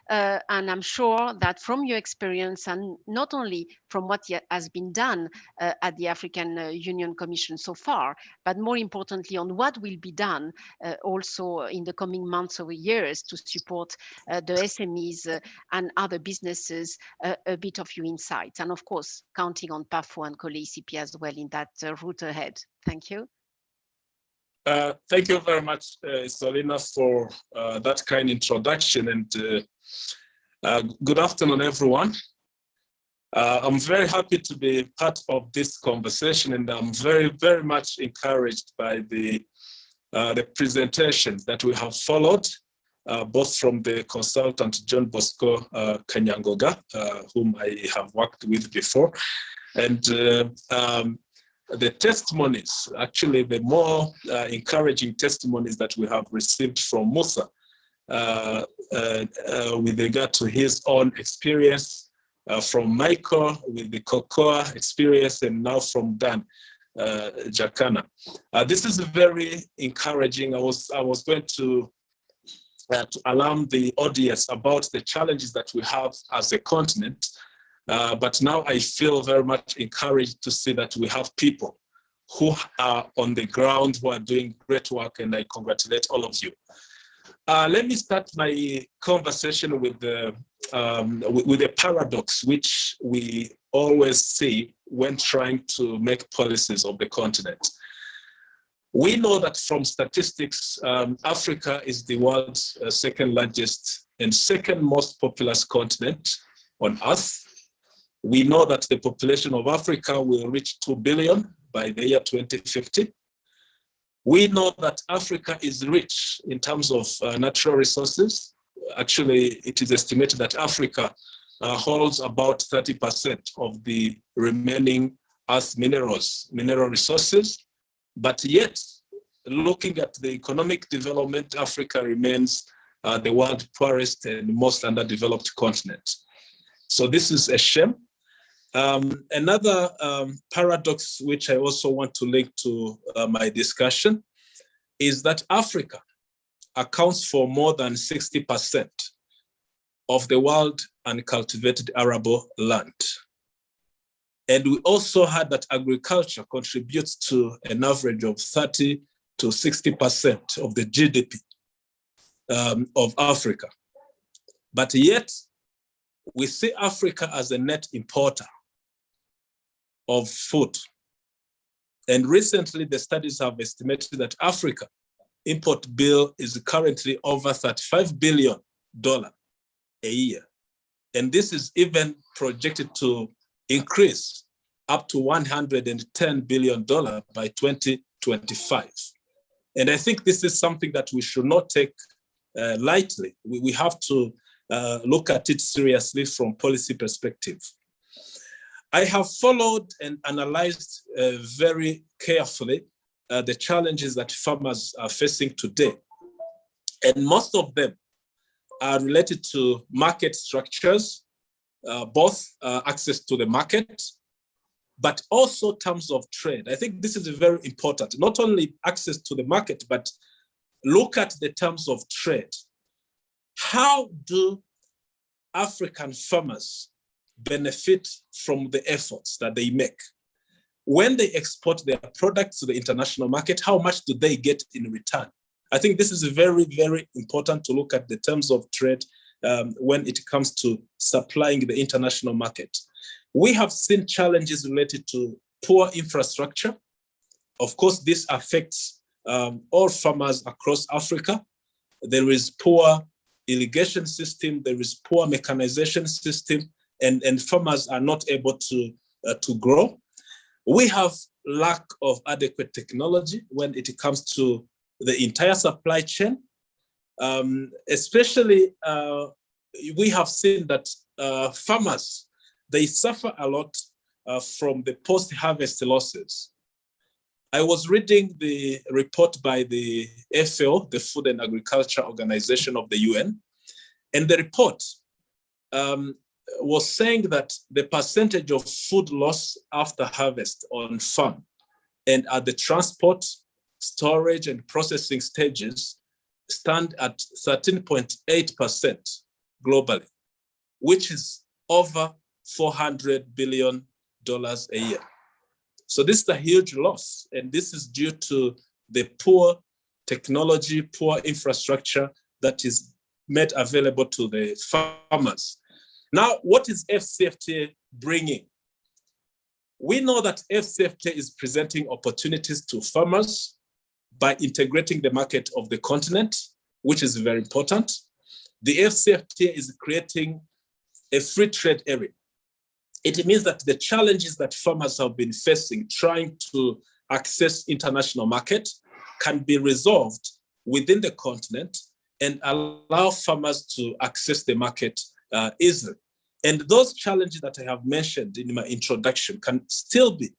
and I'm sure that from your experience, and not only from what has been done at the African Union Commission so far, but more importantly on what will be done also in the coming months or years to support the SMEs and other businesses, a bit of your insights, and of course counting on PAFO and COLEACP as well in that route ahead. Thank you. Thank you very much, Selina, for that kind introduction, and good afternoon, everyone. I'm very happy to be part of this conversation, and I'm very, very much encouraged by the presentations that we have followed, both from the consultant John Bosco KANYANGOGA, whom I have worked with before, and the testimonies, actually the more encouraging testimonies that we have received from Moussa with regard to his own experience, from Michael with the cocoa experience, and now from Dan Jakana. This is very encouraging. I was going to alarm the audience about the challenges that we have as a continent. But now I feel very much encouraged to see that we have people who are on the ground, who are doing great work, and I congratulate all of you. Let me start my conversation with a paradox which we always see when trying to make policies of the continent. We know that from statistics, Africa is the world's second largest and second most populous continent on Earth. We know that the population of Africa will reach 2 billion by the year 2050. We know that Africa is rich in terms of natural resources. Actually, it is estimated that Africa holds about 30% of the remaining Earth mineral resources. But yet, looking at the economic development, Africa remains the world's poorest and most underdeveloped continent. So this is a shame. Another paradox which I also want to link to my discussion is that Africa accounts for more than 60% of the world uncultivated arable land. And we also had that agriculture contributes to an average of 30 to 60% of the GDP of Africa. But yet, we see Africa as a net importer of food. And recently, the studies have estimated that Africa import bill is currently over $35 billion a year. And this is even projected to increase up to $110 billion by 2025. And I think this is something that we should not take lightly. We have to look at it seriously from policy perspective. I have followed and analyzed very carefully the challenges that farmers are facing today. And most of them are related to market structures both access to the market, but also terms of trade. I think this is very important. Not only access to the market, but look at the terms of trade. How do African farmers benefit from the efforts that they make? When they export their products to the international market, how much do they get in return? I think this is very, very important to look at the terms of trade when it comes to supplying the international market. We have seen challenges related to poor infrastructure. Of course, this affects all farmers across Africa. There is poor irrigation system, there is poor mechanization system, and farmers are not able to grow. We have lack of adequate technology when it comes to the entire supply chain. Especially, we have seen that farmers, they suffer a lot from the post-harvest losses. I was reading the report by the FAO, the Food and Agriculture Organization of the UN, and the report was saying that the percentage of food loss after harvest on farm and at the transport, storage, and processing stages stand at 13.8% globally, which is over $400 billion a year. So this is a huge loss, and this is due to the poor technology, poor infrastructure that is made available to the farmers. Now, what is AfCFTA bringing? We know that AfCFTA is presenting opportunities to farmers by integrating the market of the continent, which is very important. The AfCFTA is creating a free trade area. It means that the challenges that farmers have been facing trying to access international market can be resolved within the continent and allow farmers to access the market easily. And those challenges that I have mentioned in my introduction can still be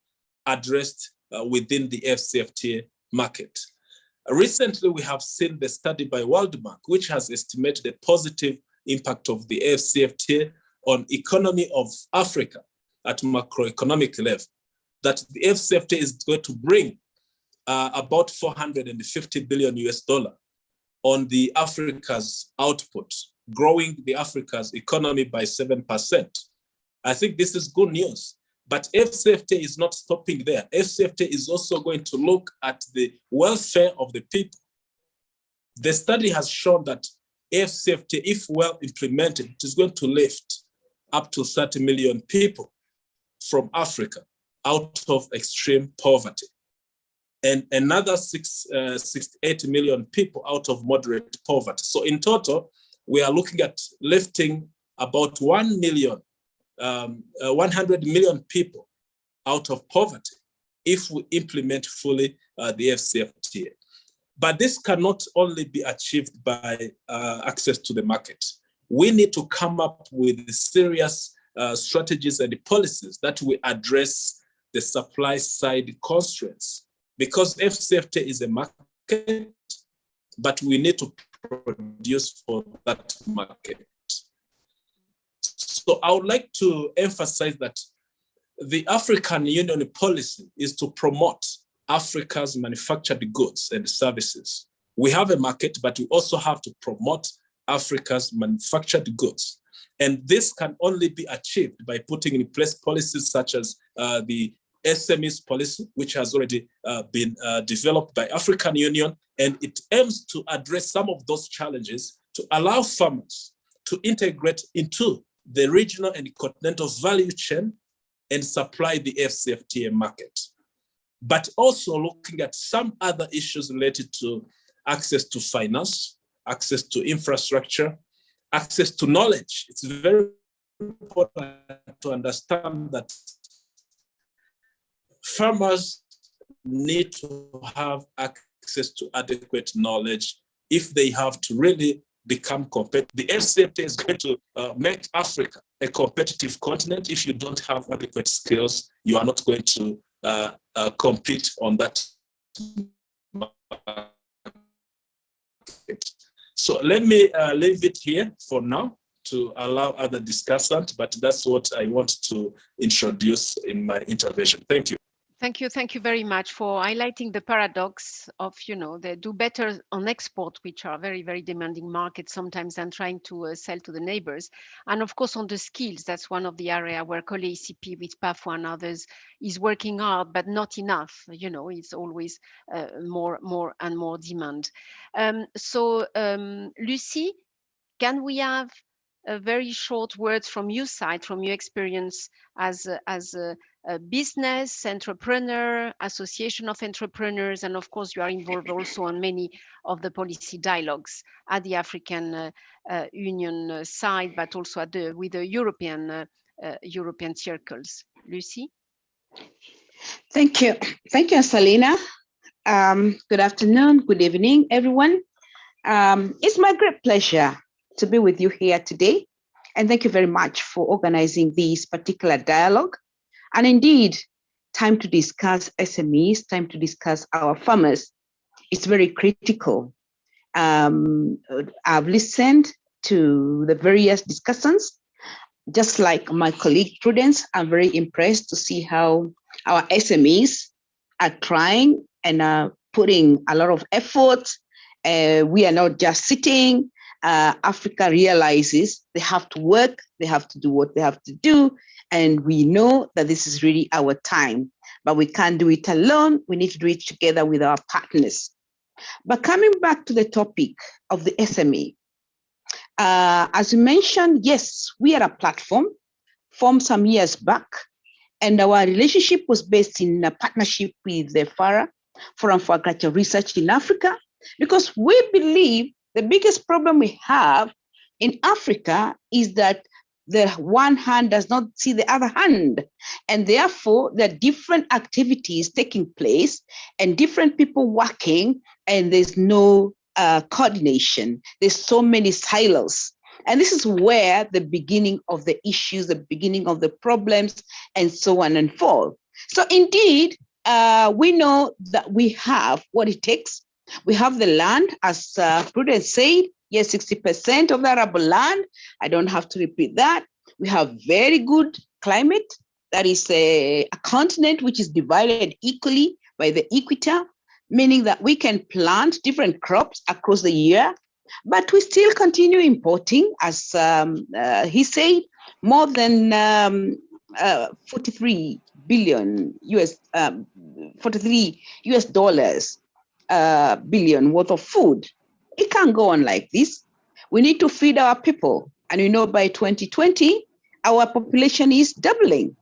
addressed within the AfCFTA market. Recently, we have seen the study by World Bank, which has estimated the positive impact of the AfCFTA on economy of Africa at macroeconomic level, that the AfCFTA is going to bring about $450 billion on the Africa's output, growing the Africa's economy by 7%. I think this is good news. But AfCFTA is not stopping there. AfCFTA is also going to look at the welfare of the people. The study has shown that AfCFTA, if well implemented, it is going to lift up to 30 million people from Africa out of extreme poverty, and another 68 million people out of moderate poverty. So in total, we are looking at lifting about 100 million people out of poverty if we implement fully the AfCFTA. But this cannot only be achieved by access to the market. We need to come up with serious strategies and policies that will address the supply side constraints, because AfCFTA is a market, but we need to produce for that market. So I would like to emphasize that the African Union policy is to promote Africa's manufactured goods and services. We have a market, but we also have to promote Africa's manufactured goods. And this can only be achieved by putting in place policies such as the SMEs policy, which has already been developed by African Union, and it aims to address some of those challenges to allow farmers to integrate into the regional and continental value chain and supply the AfCFTA market. But also looking at some other issues related to access to finance, access to infrastructure, access to knowledge. It's very important to understand that farmers need to have access to adequate knowledge if they have to really become competitive. The AfCFTA is going to make Africa a competitive continent. If you don't have adequate skills, you are not going to compete on that market. So let me leave it here for now. to allow other discussants, but that's what I want to introduce in my intervention. Thank you. Thank you very much for highlighting the paradox of, they do better on export, which are very, very demanding markets sometimes, than trying to sell to the neighbors. And of course, on the skills, that's one of the area where COLEACP with PAFO and others is working hard, but not enough. It's always more and more demand. Lucy, can we have a very short words from your side, from your experience as a business entrepreneur, association of entrepreneurs, and of course you are involved also on many of the policy dialogues at the African Union side, but also with the European circles. Lucy? Thank you, Salina. Good afternoon, good evening, everyone. It's my great pleasure to be with you here today, and thank you very much for organizing this particular dialogue. And indeed, time to discuss SMEs, time to discuss our farmers. It's very critical. I've listened to the various discussions. Just like my colleague Prudence, I'm very impressed to see how our SMEs are trying and are putting a lot of effort. We are not just sitting. Africa realizes they have to work, they have to do what they have to do. And we know that this is really our time, but we can't do it alone. We need to do it together with our partners. But coming back to the topic of the SME, as you mentioned, yes, we are a platform formed some years back, and our relationship was based in a partnership with the FARA, Forum for Agricultural Research in Africa, because we believe the biggest problem we have in Africa is that the one hand does not see the other hand. And therefore, there are different activities taking place and different people working, and there's no coordination. There's so many silos. And this is where the beginning of the issues, the beginning of the problems, and so on and forth. So indeed, we know that we have what it takes. We have the land, as Prudence said, yes, 60% of the arable land. I don't have to repeat that. We have very good climate. That is a continent which is divided equally by the equator, meaning that we can plant different crops across the year, but we still continue importing, as he said, more than 43 billion billion worth of food. It can't go on like this. We need to feed our people. And we know by 2020, our population is doubling.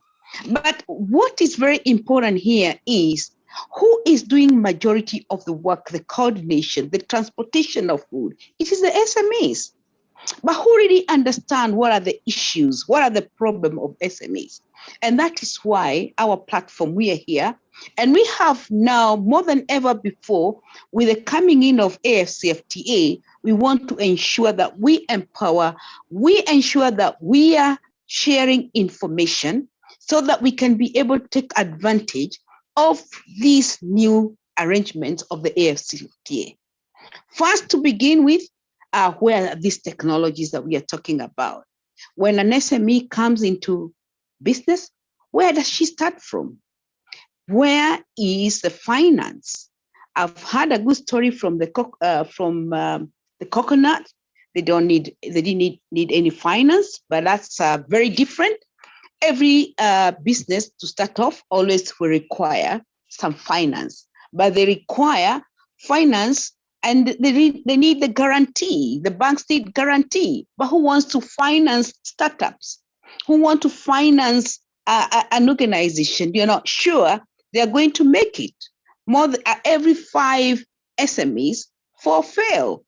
But what is very important here is who is doing majority of the work, the coordination, the transportation of food. It is the SMEs. But who really understand what are the issues, what are the problems of SMEs? And that is why our platform, we are here. And we have now, more than ever before, with the coming in of AfCFTA, we want to ensure that we empower, we ensure that we are sharing information so that we can be able to take advantage of these new arrangements of the AfCFTA. First, to begin with, where are these technologies that we are talking about? When an SME comes into business, where does she start from? Where is the finance? I've had a good story from the coconut. They didn't need any finance, but that's very different. Every business to start off always will require some finance, but they require finance and they need the guarantee. The banks need guarantee, but who wants to finance startups? Who want to finance an organization? You're not sure they are going to make it. More than every 5 SMEs, 4 fail.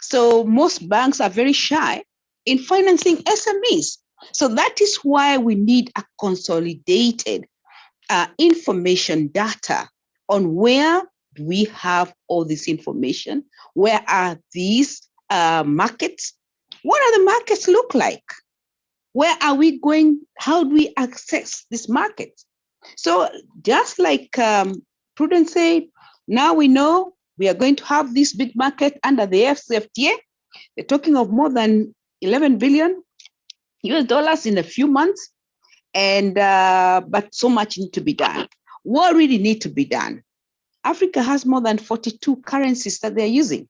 So most banks are very shy in financing SMEs. So that is why we need a consolidated information data on where do we have all this information? Where are these markets? What are the markets look like? Where are we going? How do we access this market? So just like Prudence said, now we know we are going to have this big market under the AfCFTA. They're talking of more than 11 billion, US dollars in a few months, and but so much needs to be done. What really needs to be done? Africa has more than 42 currencies that they're using.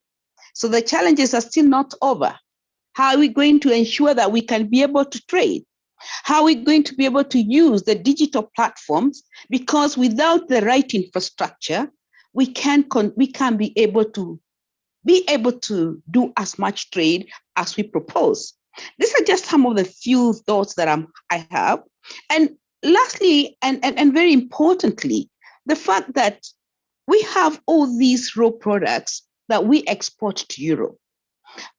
So the challenges are still not over. How are we going to ensure that we can be able to trade? How are we going to be able to use the digital platforms? Because without the right infrastructure, we can't be able to do as much trade as we propose. These are just some of the few thoughts that I have. And lastly, and very importantly, the fact that we have all these raw products that we export to Europe.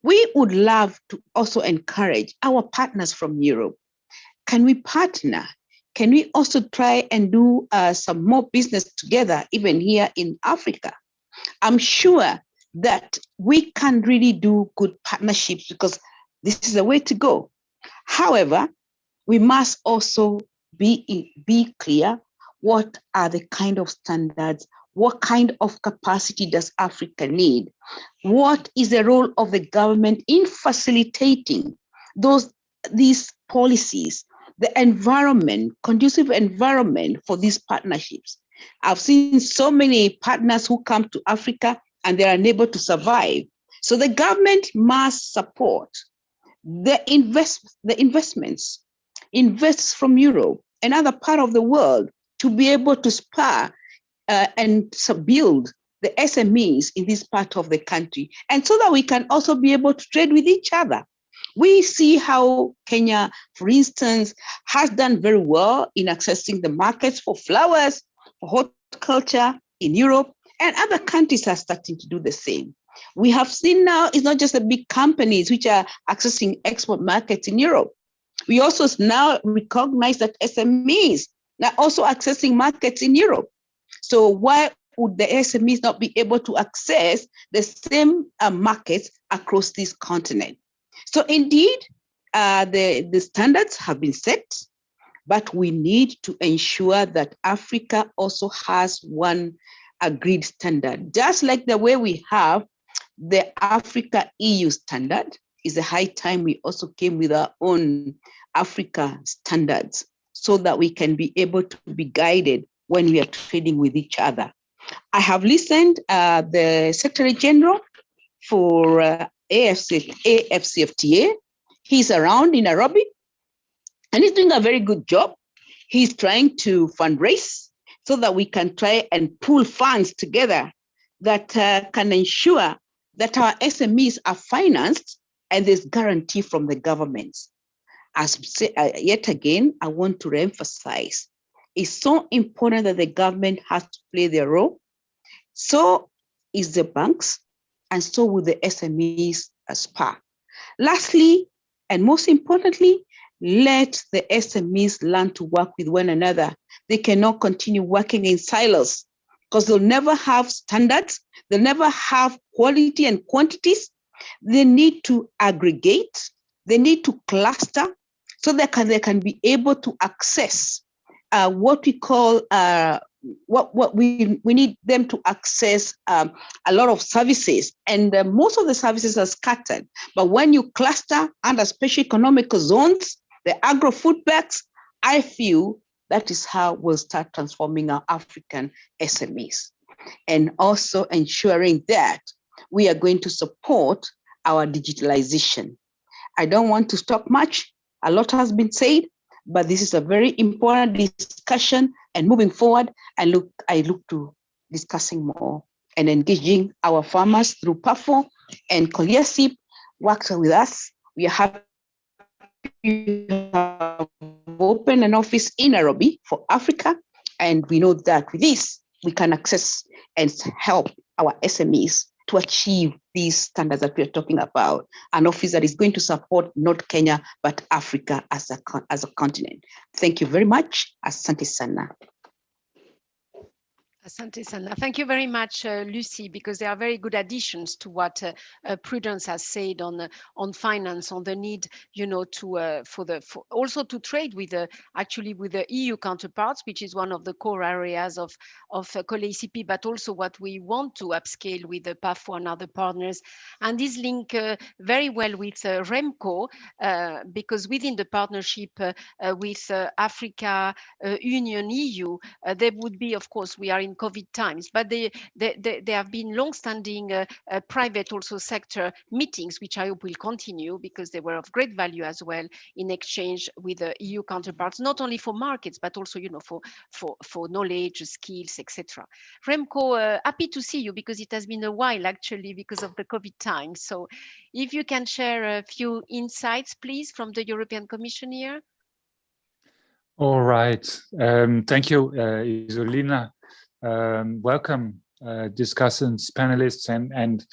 We would love to also encourage our partners from Europe. Can we partner? Can we also try and do some more business together, even here in Africa? I'm sure that we can really do good partnerships because this is the way to go. However, we must also be clear what are the kind of standards, what kind of capacity does Africa need? What is the role of the government in facilitating these policies, the environment, conducive environment for these partnerships? I've seen so many partners who come to Africa and they're unable to survive. So the government must support the investments, invest from Europe and other part of the world to be able to spur and build the SMEs in this part of the country, and so that we can also be able to trade with each other. We see how Kenya, for instance, has done very well in accessing the markets for flowers, for horticulture in Europe, and other countries are starting to do the same. We have seen now it's not just the big companies which are accessing export markets in Europe. We also now recognize that SMEs are also accessing markets in Europe. So why would the SMEs not be able to access the same markets across this continent? So indeed, the standards have been set, but we need to ensure that Africa also has one agreed standard. Just like the way we have the Africa EU standard, is a high time we also came with our own Africa standards so that we can be able to be guided when we are trading with each other. I have listened the Secretary General for AfCFTA. He's around in Nairobi and he's doing a very good job. He's trying to fundraise so that we can try and pool funds together that can ensure that our SMEs are financed and there's guarantee from the governments. As yet again, I want to reemphasize, it's so important that the government has to play their role. So is the banks, and so will the SMEs as part. Lastly, and most importantly, let the SMEs learn to work with one another. They cannot continue working in silos because they'll never have standards. They'll never have quality and quantities. They need to aggregate. They need to cluster so that they can be able to access what we call what we need them to access a lot of services, and most of the services are scattered. But when you cluster under special economic zones, the agro-food banks, I feel that is how we'll start transforming our African SMEs, and also ensuring that we are going to support our digitalization. I don't want to talk much. A lot has been said, but this is a very important discussion, and moving forward, I look to discussing more and engaging our farmers through PAFO and COLEACP works with us. We are happy to have opened an office in Nairobi for Africa, and we know that with this, we can access and help our SMEs to achieve these standards that we are talking about, an office that is going to support not Kenya, but Africa as a continent. Thank you very much. Asante sana. Asante Sana. Thank you very much, Lucy, because they are very good additions to what Prudence has said on finance, on the need, to also to trade with actually with the EU counterparts, which is one of the core areas of COLEACP, but also what we want to upscale with the PAFO and other partners. And this link very well with Remco, because within the partnership with Africa, Union, EU, there would be, of course, we are in COVID times, but they have been long-standing private also sector meetings, which I hope will continue because they were of great value as well in exchange with the EU counterparts, not only for markets, but also, for knowledge, skills, etc. Remco, happy to see you because it has been a while actually because of the COVID time. So if you can share a few insights, please, from the European Commission here. All right. Thank you, Isolina. Welcome, discussants, panelists, and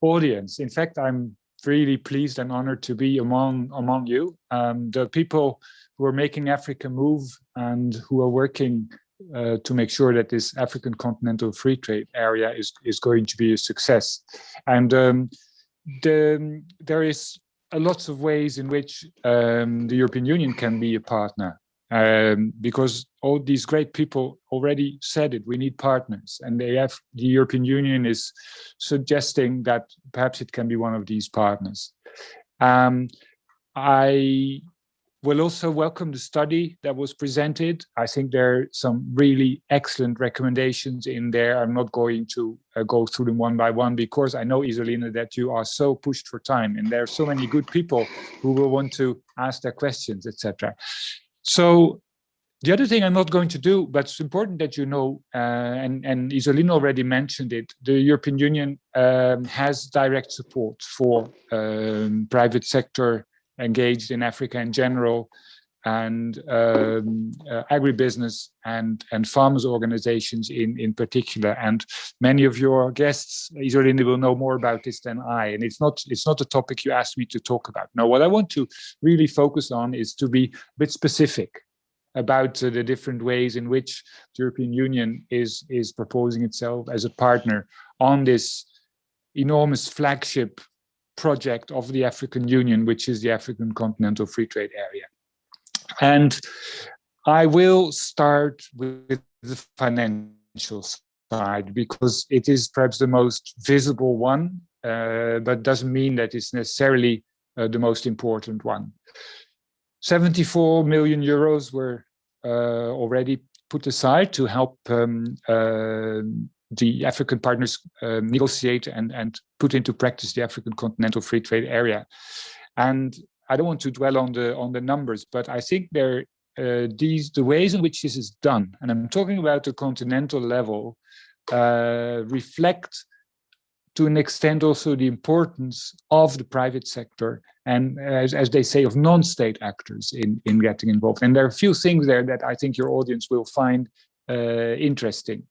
audience. In fact, I'm really pleased and honored to be among you. The people who are making Africa move and who are working to make sure that this African Continental Free Trade Area is going to be a success. And there is lots of ways in which the European Union can be a partner. Because all these great people already said it, we need partners, and the European Union is suggesting that perhaps it can be one of these partners. I will also welcome the study that was presented. I think there are some really excellent recommendations in there. I'm not going to go through them one by one because I know, Isolina, that you are so pushed for time, and there are so many good people who will want to ask their questions, etc. So the other thing I'm not going to do, but it's important that you know, and Isolina already mentioned it, the European Union has direct support for private sector engaged in Africa in general, and agribusiness and farmers organizations in particular. And many of your guests, Isolina, will know more about this than I. And it's not a topic you asked me to talk about. No, what I want to really focus on is to be a bit specific about the different ways in which the European Union is proposing itself as a partner on this enormous flagship project of the African Union, which is the African Continental Free Trade Area. And I will start with the financial side because it is perhaps the most visible one, but doesn't mean that it's necessarily the most important one. 74 million euros were already put aside to help the African partners negotiate and put into practice the African Continental Free Trade Area. And I don't want to dwell on the numbers, but I think the ways in which this is done, and I'm talking about the continental level, reflect to an extent also the importance of the private sector and, as they say, of non-state actors in getting involved. And there are a few things there that I think your audience will find interesting.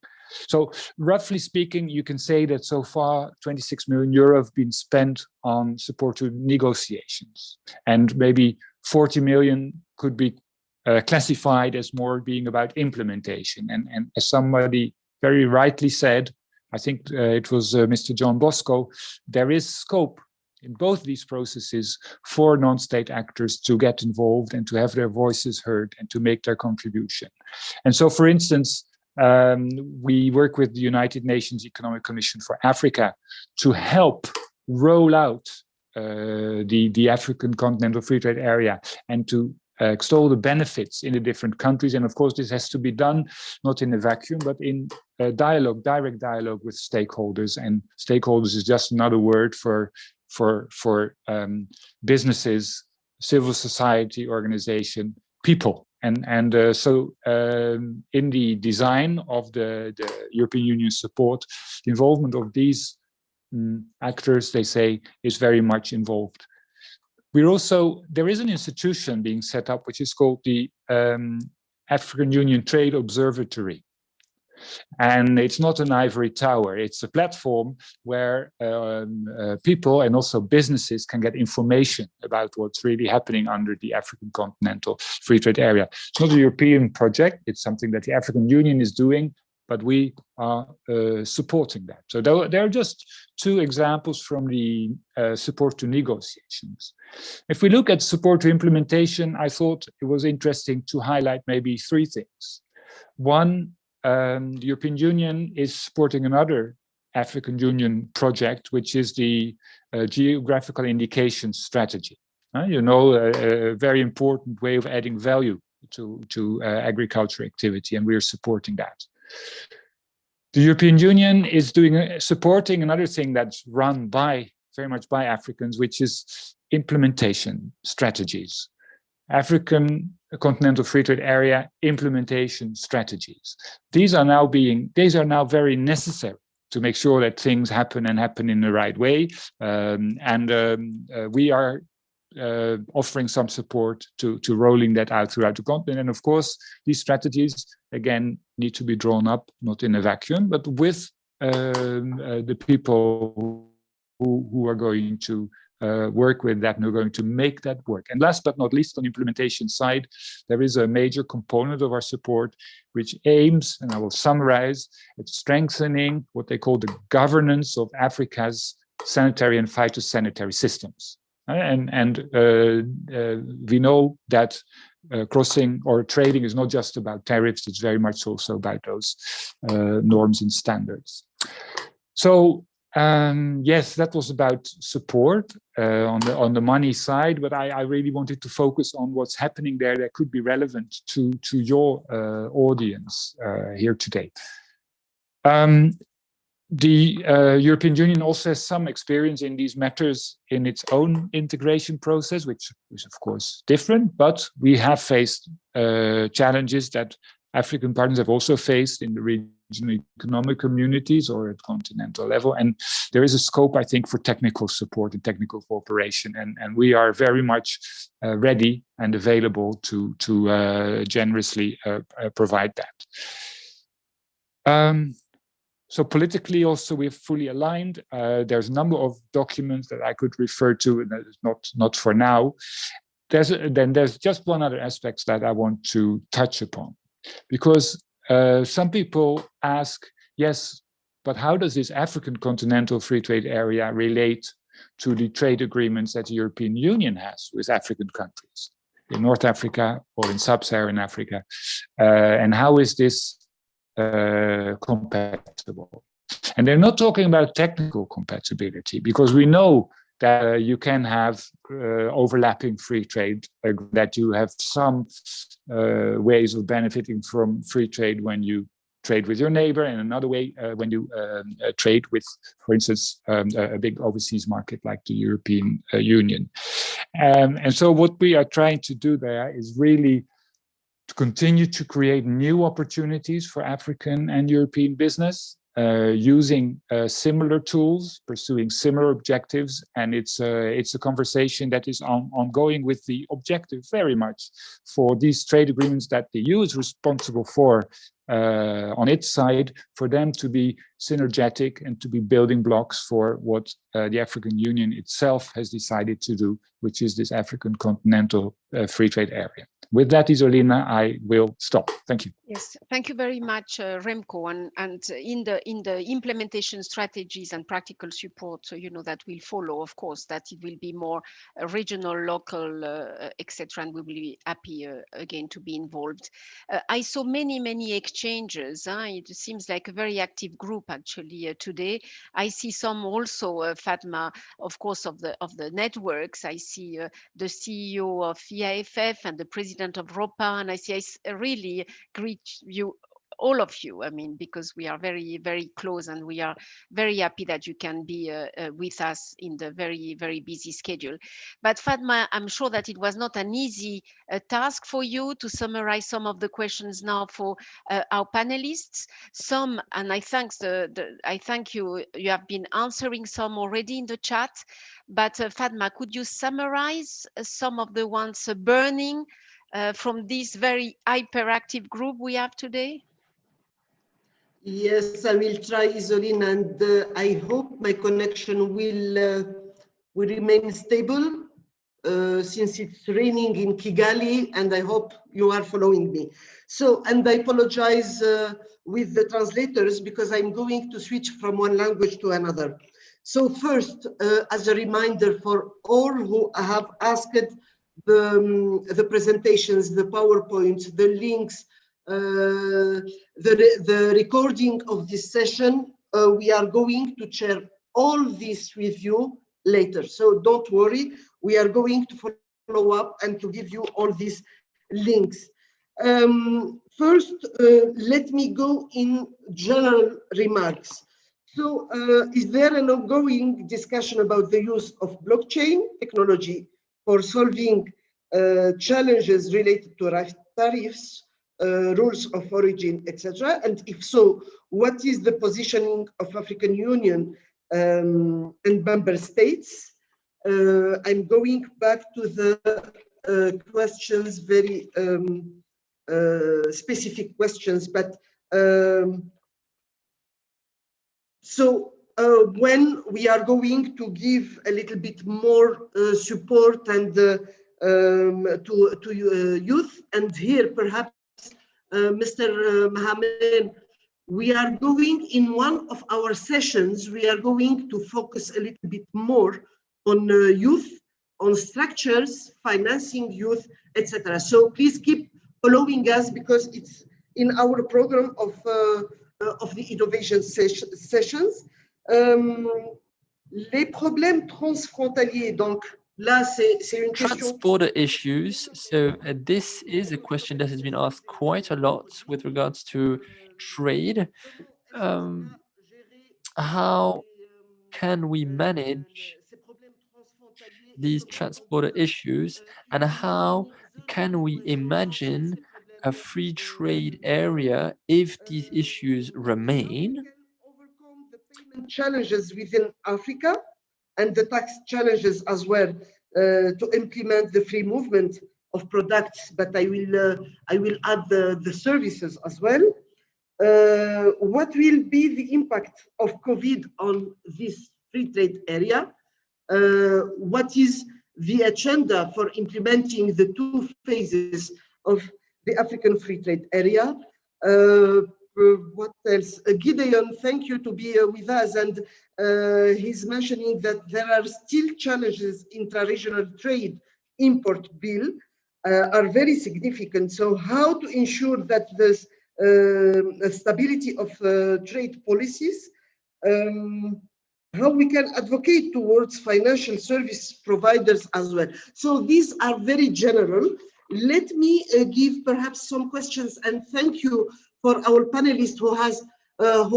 So roughly speaking, you can say that so far 26 million euro have been spent on support to negotiations, and maybe 40 million could be classified as more being about implementation. And as somebody very rightly said, I think it was Mr. John Bosco, there is scope in both these processes for non-state actors to get involved and to have their voices heard and to make their contribution. And so, for instance, we work with the United Nations Economic Commission for Africa to help roll out the African Continental Free Trade Area and to extol the benefits in the different countries. And of course, this has to be done not in a vacuum, but in dialogue, direct dialogue with stakeholders. And stakeholders is just another word for businesses, civil society organization, people. So in the design of the European Union support, the involvement of these actors, they say, is very much involved. There is an institution being set up, which is called the African Union Trade Observatory. And it's not an ivory tower, it's a platform where people and also businesses can get information about what's really happening under the African Continental Free Trade Area. It's not a European project, it's something that the African Union is doing but we are supporting that. So there are just two examples from the support to negotiations. If we look at support to implementation, I thought it was interesting to highlight maybe three things. One, the European Union is supporting another African Union project, which is the geographical indication strategy. You know, a very important way of adding value to agriculture activity, and we are supporting that. The European Union is supporting another thing that's run very much by Africans, which is implementation strategies. African Continental Free Trade Area implementation strategies. These are now very necessary to make sure that things happen in the right way. We are offering some support to rolling that out throughout the continent. And of course, these strategies, again, need to be drawn up, not in a vacuum, but with the people who are going to work with that and who are going to make that work. And last but not least, on the implementation side, there is a major component of our support which aims, and I will summarize, at strengthening what they call the governance of Africa's sanitary and phytosanitary systems. We know that crossing or trading is not just about tariffs, it's very much also about those norms and standards. So yes, that was about support on the money side, but I really wanted to focus on what's happening there that could be relevant to your audience here today. The European Union also has some experience in these matters in its own integration process, which is of course different, but we have faced challenges that African partners have also faced in the regional economic communities or at continental level. And there is a scope, I think, for technical support and technical cooperation. And we are very much ready and available to generously provide that. So politically also we're fully aligned. There's a number of documents that I could refer to, and that is not for now. There's just one other aspect that I want to touch upon, because some people ask, yes, but how does this African Continental Free Trade Area relate to the trade agreements that the European Union has with African countries in North Africa or in Sub-Saharan Africa? And how is this compatible? And they're not talking about technical compatibility, because we know that you can have overlapping free trade, that you have some ways of benefiting from free trade when you trade with your neighbor, and another way when you trade with, for instance, a big overseas market like the European Union. And so what we are trying to do there is really to continue to create new opportunities for African and European business, using similar tools, pursuing similar objectives. And it's a conversation that is ongoing with the objective very much for these trade agreements that the EU is responsible for on its side, for them to be synergetic and to be building blocks for what the African Union itself has decided to do, which is this African Continental Free Trade Area. With that, Isolina, I will stop. Thank you. Yes, thank you very much, Remco. And in the implementation strategies and practical support, so you know that will follow, of course, that it will be more regional, local, etc. And we will be happy again to be involved. I saw many exchanges. It seems like a very active group actually today. I see some also, Fatma, of course, of the networks. I see the CEO of EAFF and the president of ROPA, and I really greet you, all of you, I mean, because we are very close, and we are very happy that you can be with us in the very busy schedule. But Fatma, I'm sure that it was not an easy task for you to summarize some of the questions now for our panelists. Some, and I thank you, you have been answering some already in the chat, but Fatma, could you summarize some of the ones burning from this very hyperactive group we have today? Yes, I will try, Isolina, and I hope my connection will remain stable. since it's raining in Kigali, and I hope you are following me. So, and I apologize with the translators because I'm going to switch from one language to another. So first, as a reminder for all who have asked the presentations, the PowerPoints, the links, the recording of this session, we are going to share all this with you later. So don't worry, we are going to follow up and to give you all these links. First, let me go in general remarks. So is there an ongoing discussion about the use of blockchain technology for solving challenges related to tariffs, rules of origin, etc.? And if so, what is the positioning of African Union and member states? I'm going back to the questions, very specific questions, but so when we are going to give a little bit more support and to youth, and here perhaps Mr. Mohamed, we are going in one of our sessions, we are going to focus a little bit more on youth, on structures, financing youth, etc. So please keep following us because it's in our program of the innovation sessions. Les problèmes transfrontaliers, donc là c'est une question. Trans-border issues. So this is a question that has been asked quite a lot with regards to trade. How can we manage these trans-border issues, and how can we imagine a free trade area if these issues remain? Overcome the payment challenges within Africa and the tax challenges as well to implement the free movement of products, but I will add the services as well. What will be the impact of COVID on this free trade area? What is the agenda for implementing the two phases of the African Free Trade Area? What else? Gideon, thank you to be with us, and he's mentioning that there are still challenges. Intra-regional trade import bill are very significant. So how to ensure that there's stability of trade policies, how we can advocate towards financial service providers as well. So these are very general. Let me give perhaps some questions, and thank you for our panelists who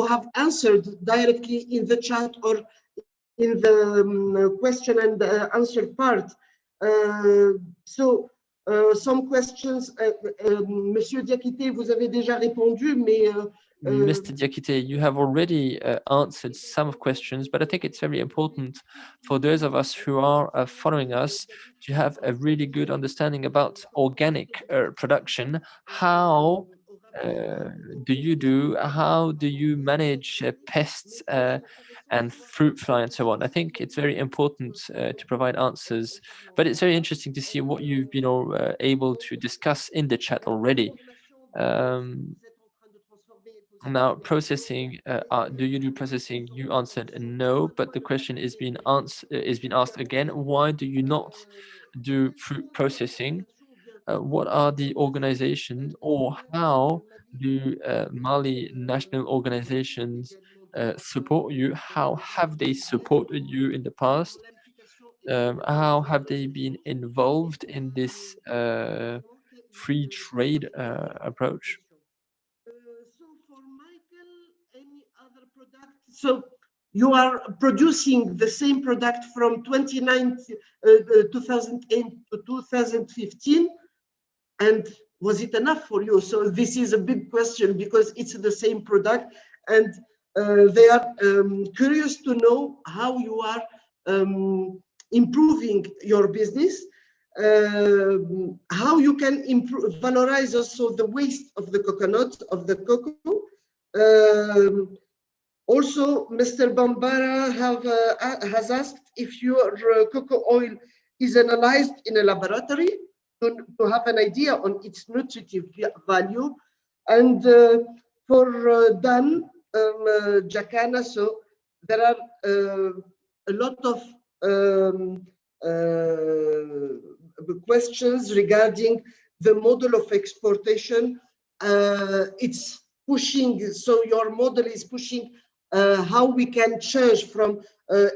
have answered directly in the chat or in the question and answer part. Some questions, Monsieur DIAKITÉ, vous avez déjà répondu, mais Mr. DIAKITÉ, you have already answered some questions, but I think it's very important for those of us who are following us to have a really good understanding about organic production. How do you manage pests and fruit fly and so on? I think it's very important to provide answers, but it's very interesting to see what you've been able to discuss in the chat already. Now, processing, do you do processing? You answered no, but the question is being asked again. Why do you not do fruit processing? What are the organizations, or how do Mali national organizations support you? How have they supported you in the past? How have they been involved in this free trade approach? So for Michael, any other product? So you are producing the same product from 2008 to 2015, and was it enough for you? So this is a big question because it's the same product, and they are curious to know how you are improving your business. How you can improve, valorize also the waste of the coconut, of the cocoa. Also, Mr. Bambara has asked if your cocoa oil is analyzed in a laboratory to have an idea on its nutritive value. And for Dan, Jakana, so there are a lot of questions regarding the model of exportation. It's pushing, so your model is pushing how we can change from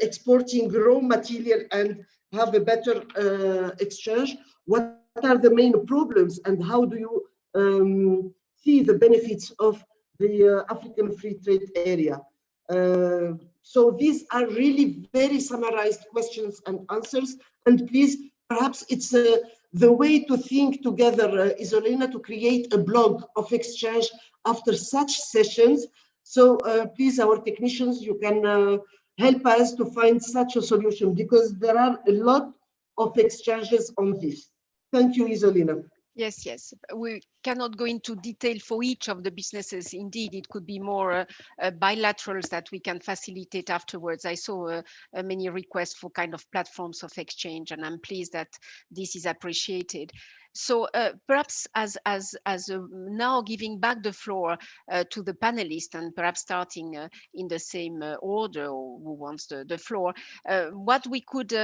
exporting raw material and have a better exchange. What are the main problems and how do you see the benefits of the African Free Trade Area? So these are really very summarized questions and answers. And please, perhaps it's the way to think together, Isolina, to create a blog of exchange after such sessions. So please, our technicians, you can help us to find such a solution because there are a lot of exchanges on this. Thank you, Isolina. Yes, yes. We cannot go into detail for each of the businesses. Indeed, it could be more bilaterals that we can facilitate afterwards. I saw many requests for kind of platforms of exchange, and I'm pleased that this is appreciated. So perhaps as now giving back the floor to the panelists and perhaps starting in the same order, or who wants the floor, what we could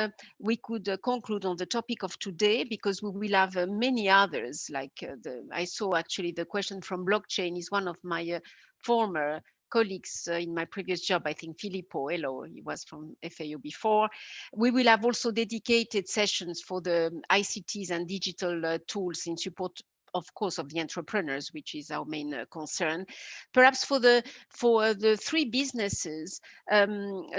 conclude on the topic of today, because we will have many others. Like I saw actually the question from blockchain is one of my former colleagues in my previous job, I think Filippo, hello, he was from FAO before. We will have also dedicated sessions for the ICTs and digital tools in support, of course, of the entrepreneurs, which is our main concern. Perhaps for the three businesses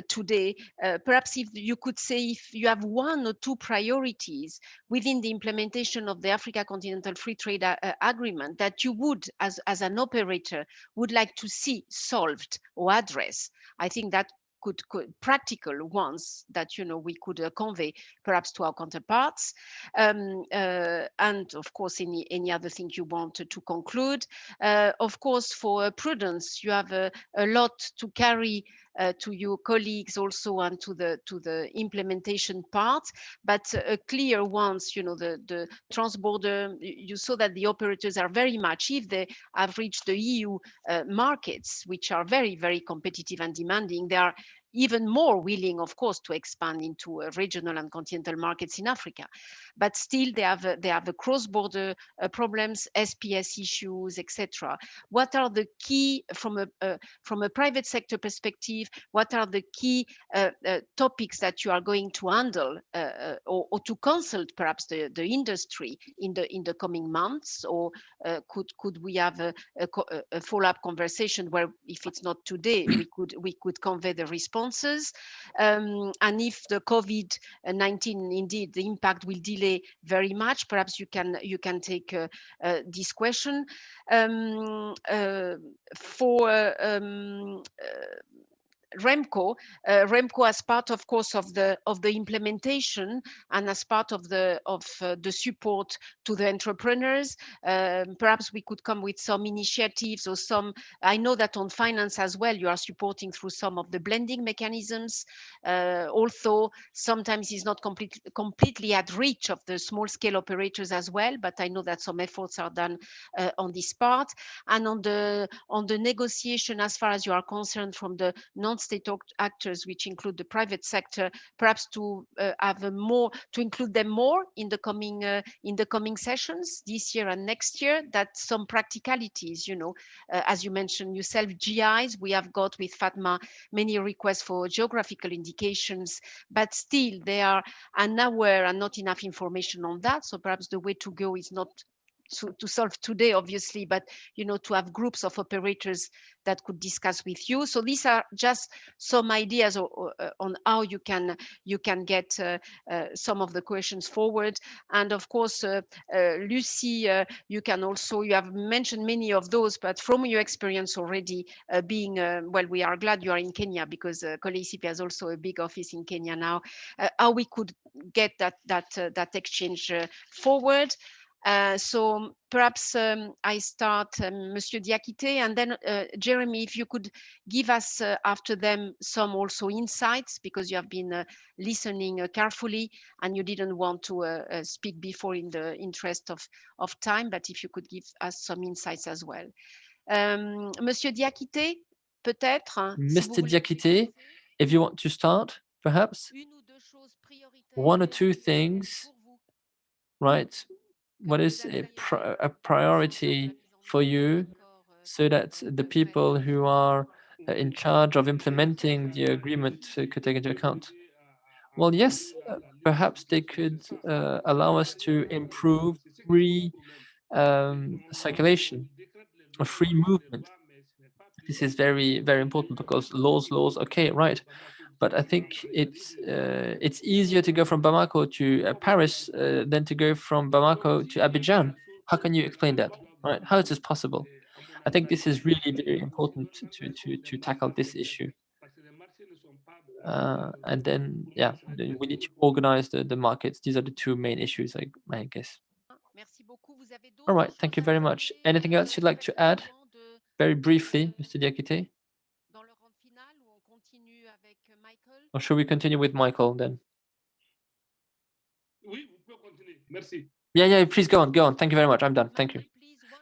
today, perhaps if you could say if you have one or two priorities within the implementation of the Africa Continental Free Trade Agreement that you would, as an operator, would like to see solved or address. I think that could practical ones that we could convey perhaps to our counterparts, and of course any other thing you want to conclude. Of course, for Prudence, you have a lot to carry to your colleagues also and to the implementation part, but clear ones, the transborder, you saw that the operators are very much, if they have reached the EU markets, which are very, very competitive and demanding, they are even more willing, of course, to expand into regional and continental markets in Africa. But still, they have the cross-border problems, SPS issues, etc. What are the key, from a private sector perspective, what are the key topics that you are going to handle or to consult perhaps the industry in the coming months? Or could we have a follow-up conversation where, if it's not today, we could convey the responses, and if the COVID-19 indeed the impact will delay very much, perhaps you can take this question. For Remco, as part, of course, of the implementation and as part of the support to the entrepreneurs, perhaps we could come with some initiatives or some. I know that on finance as well, you are supporting through some of the blending mechanisms, although sometimes it's not completely at reach of the small scale operators as well. But I know that some efforts are done on this part, and on the negotiation as far as you are concerned from the non-state actors, which include the private sector, perhaps to have to include them more in the coming sessions this year and next year. That some practicalities, as you mentioned yourself, GIs, we have got with Fatma many requests for geographical indications, but still they are unaware and not enough information on that. So perhaps the way to go is not to solve today, obviously, but to have groups of operators that could discuss with you. So these are just some ideas on how you can get some of the questions forward. And of course, Lucy, you have mentioned many of those, but from your experience already, being well, we are glad you are in Kenya, because COLEACP has also a big office in Kenya now. How we could get that exchange forward. So perhaps I start, Monsieur DIAKITÉ, and then Jeremy, if you could give us after them some also insights, because you have been listening carefully and you didn't want to speak before in the interest of time, but if you could give us some insights as well. Monsieur DIAKITÉ, peut-être. Mr. DIAKITÉ, if you want to start, perhaps one or two things, right? What is a priority for you so that the people who are in charge of implementing the agreement could take into account? Well, yes, perhaps they could allow us to improve free circulation, a free movement. This is very, very important because laws, okay, right. But I think it's easier to go from Bamako to Paris than to go from Bamako to Abidjan. How can you explain that, right? How is this possible? I think this is really very important to tackle this issue. And then, yeah, we need to organize the markets. These are the two main issues, I guess. All right, thank you very much. Anything else you'd like to add? Very briefly, Mr. Diakité? Or should we continue with Michael then? Yeah, please go on. Thank you very much. I'm done. Thank you.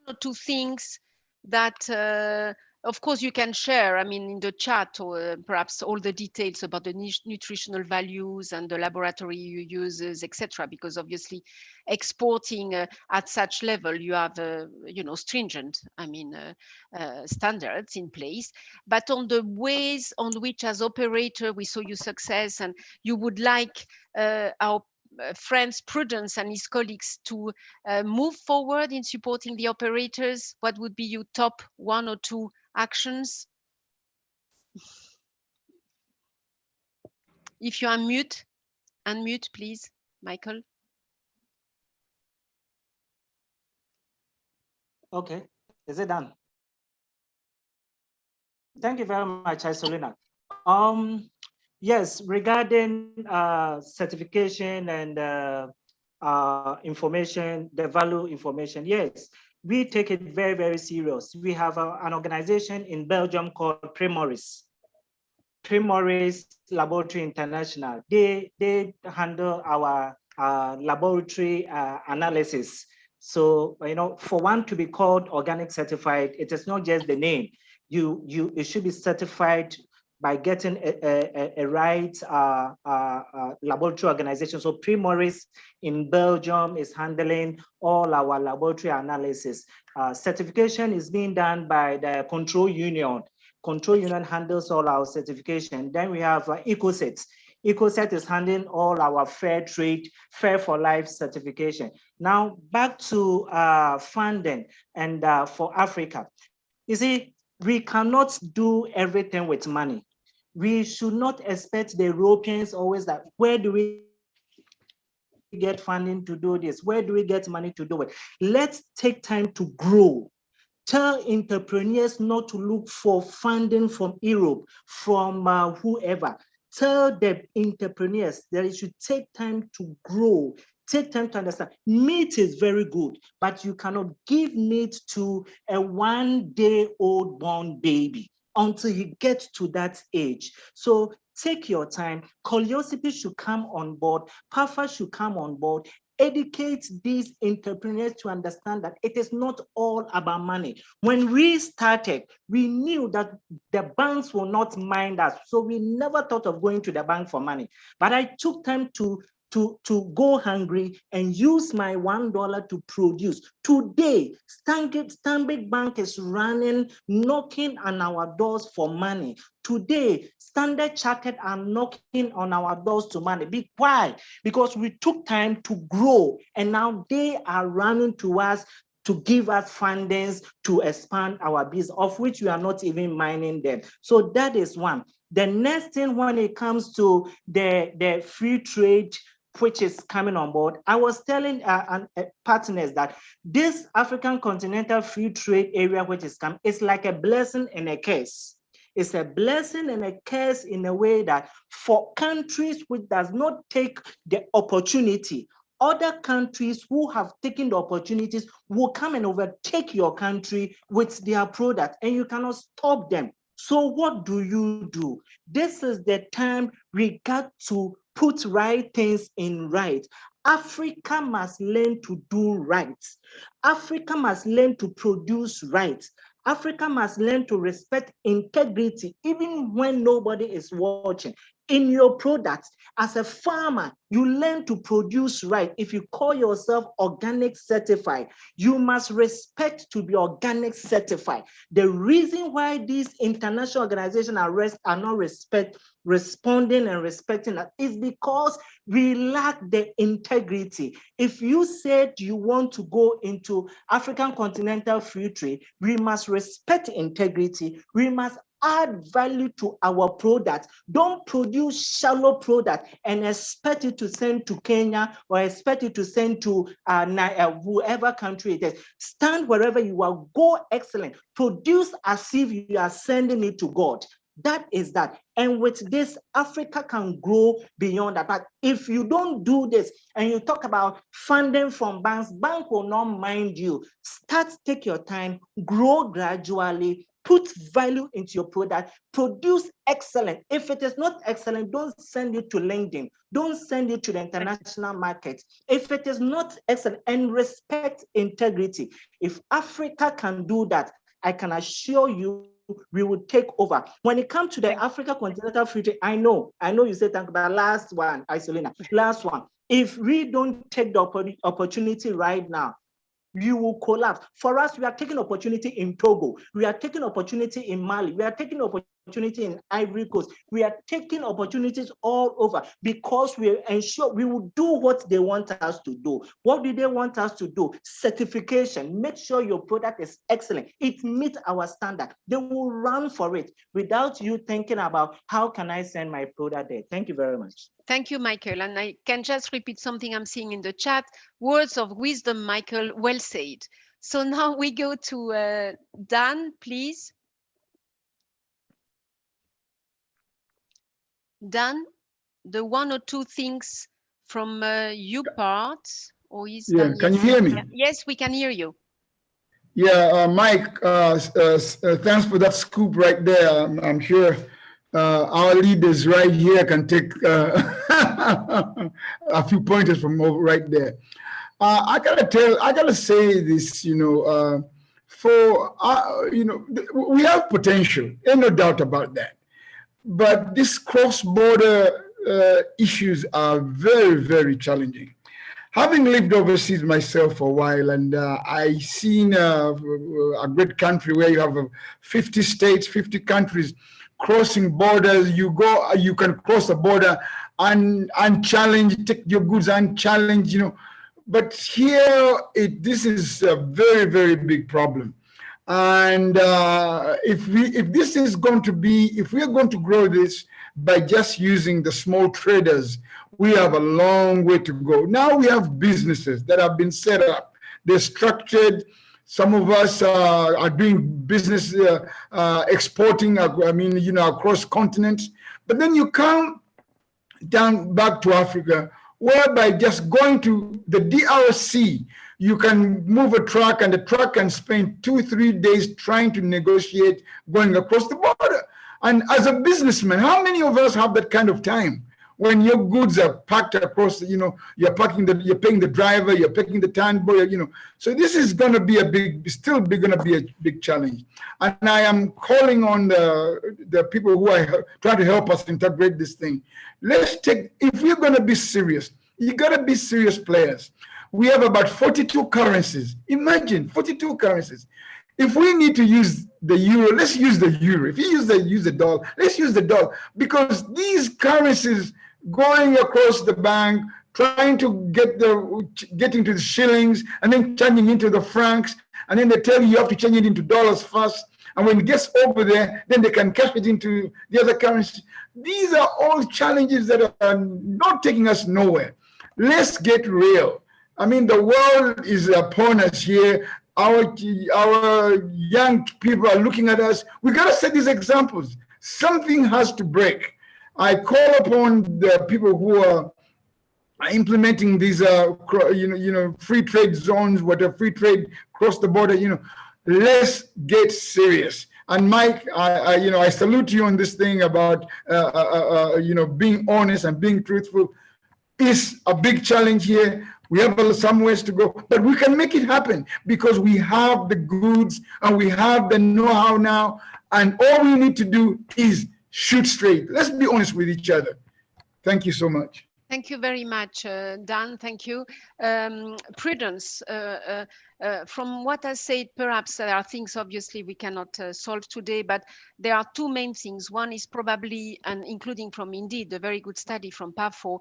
One or two things that, of course, you can share, I mean, in the chat, or perhaps all the details about the nutritional values and the laboratory you uses, etc. Because obviously, exporting at such level, you have, stringent, standards in place. But on the ways on which, as operator, we saw your success, and you would like our friends Prudence and his colleagues to move forward in supporting the operators, what would be your top one or two actions? If you unmute, please, Michael. Okay, is it done? Thank you very much, Isolina. Yes, regarding certification and information, the value information, yes, we take it very, very serious. We have an organization in Belgium called Primoris Laboratory International. They handle our laboratory analysis. So, for one to be called organic certified, it is not just the name. It should be certified by getting a right laboratory organization. So Primoris in Belgium is handling all our laboratory analysis. Certification is being done by the Control Union. Control Union handles all our certification. Then we have EcoSet. EcoSet is handling all our fair trade, fair for life certification. Now back to funding and for Africa. You see, we cannot do everything with money. We should not expect the Europeans always that, where do we get funding to do this? Where do we get money to do it? Let's take time to grow. Tell entrepreneurs not to look for funding from Europe, from whoever. Tell the entrepreneurs that it should take time to grow. Take time to understand. Meat is very good, but you cannot give meat to a one-day-old born baby until you get to that age. So take your time. COLEACP should come on board. PAFA should come on board. Educate these entrepreneurs to understand that it is not all about money. When we started, we knew that the banks will not mind us. So we never thought of going to the bank for money. But I took time to go hungry and use my $1 to produce. Today, Stanbic Bank is running, knocking on our doors for money. Today, Standard Chartered are knocking on our doors to money. Why? Because we took time to grow, and now they are running to us to give us fundings to expand our business, of which we are not even minding them. So that is one. The next thing, when it comes to the free trade, which is coming on board, I was telling partners that this African Continental Free Trade Area, which is coming, is like a blessing and a curse. It's a blessing and a curse in a way that for countries which does not take the opportunity other countries who have taken the opportunities will come and overtake your country with their product, and you cannot stop them. So what do? This is the time we got to put right things in right. Africa must learn to do right. Africa must learn to produce right. Africa must learn to respect integrity, even when nobody is watching. In your products, as a farmer, you learn to produce right. If you call yourself organic certified, you must respect to be organic certified. The reason why these international organizations are not responding and respecting that is because we lack the integrity. If you said you want to go into African Continental Free Trade, we must respect integrity. We must add value to our product. Don't produce shallow product and expect it to send to Kenya or expect it to send to whoever country it is. Stand wherever you are, go excellent. Produce as if you are sending it to God. That is that. And with this, Africa can grow beyond that. But if you don't do this and you talk about funding from banks, bank will not mind you. Take your time, grow gradually, put value into your product, produce excellent. If it is not excellent, don't send it to LinkedIn. Don't send it to the international market. If it is not excellent, and respect integrity. If Africa can do that, I can assure you we will take over. When it comes to the Africa Continental Free Trade, I know you said thank you, but last one, Isolina, last one. If we don't take the opportunity right now, you will collapse. For us, we are taking opportunity in Togo. We are taking opportunity in Mali. We are taking opportunity in Ivory Coast. We are taking opportunities all over because we ensure we will do what they want us to do. What do they want us to do? Certification. Make sure your product is excellent. It meets our standard. They will run for it without you thinking about how can I send my product there. Thank you very much. Thank you, Michael. And I can just repeat something I'm seeing in the chat. Words of wisdom, Michael, well said. So now we go to Dan, please. Dan, the one or two things from your part, or is yeah, Dan? Can you hear me? Yes, we can hear you. Yeah, Mike, thanks for that scoop right there. I'm sure our leaders right here can take a few pointers from over right there. I gotta say this, we have potential, ain't no doubt about that. But these cross-border issues are very, very challenging. Having lived overseas myself for a while, and I seen a great country where you have 50 states, 50 countries crossing borders. You can cross the border unchallenged, take your goods unchallenged, But here, this is a very, very big problem. And if we are going to grow this by just using the small traders, we have a long way to go. Now we have businesses that have been set up. They're structured. Some of us are doing business exporting, across continents. But then you come down back to Africa, whereby just going to the DRC, you can move a truck and the truck can spend 2-3 days trying to negotiate going across the border. And as a businessman, how many of us have that kind of time? When your goods are packed across, you're paying the driver, you're picking the tanboy, So this is going to be still going to be a big challenge. And I am calling on the people who are trying to help us integrate this thing. If we're going to be serious, you got to be serious players. We have about 42 currencies. Imagine 42 currencies. If we need to use the euro, let's use the euro. If you use the dollar, let's use the dollar, because these currencies going across the bank, trying to get into the shillings and then changing into the francs, and then they tell you have to change it into dollars first. And when it gets over there, then they can cash it into the other currency. These are all challenges that are not taking us nowhere. Let's get real. I mean, the world is upon us here. Our young people are looking at us. We got to set these examples. Something has to break. I call upon the people who are implementing these free trade zones, whatever, free trade across the border. Let's get serious. And Mike, I salute you on this thing about being honest and being truthful. Is a big challenge here. We have some ways to go, but we can make it happen because we have the goods and we have the know-how now, and all we need to do is shoot straight. Let's be honest with each other. Thank you so much. Thank you very much, Dan. Thank you. Prudence, from what I said, perhaps there are things obviously we cannot solve today, but there are two main things. One is probably, and including from indeed a very good study from PAFO,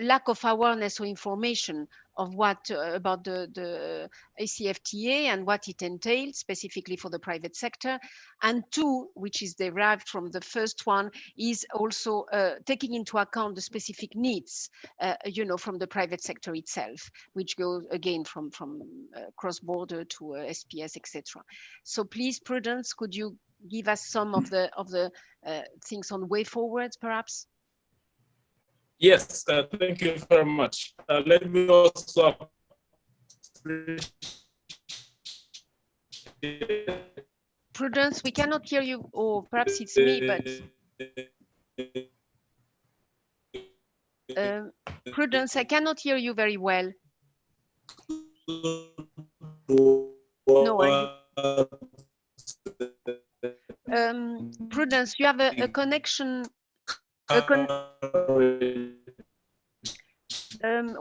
lack of awareness or information of what about the AfCFTA and what it entails specifically for the private sector. And two, which is derived from the first one, is also taking into account the specific needs, from the private sector itself, which goes again from cross-border to SPS, etc. So please, Prudence, could you give us some of the things on way forwards, perhaps? Yes, thank you very much. Let me also Prudence, we cannot hear you, or perhaps it's me, but Prudence, I cannot hear you very well. No, Prudence, you have a connection.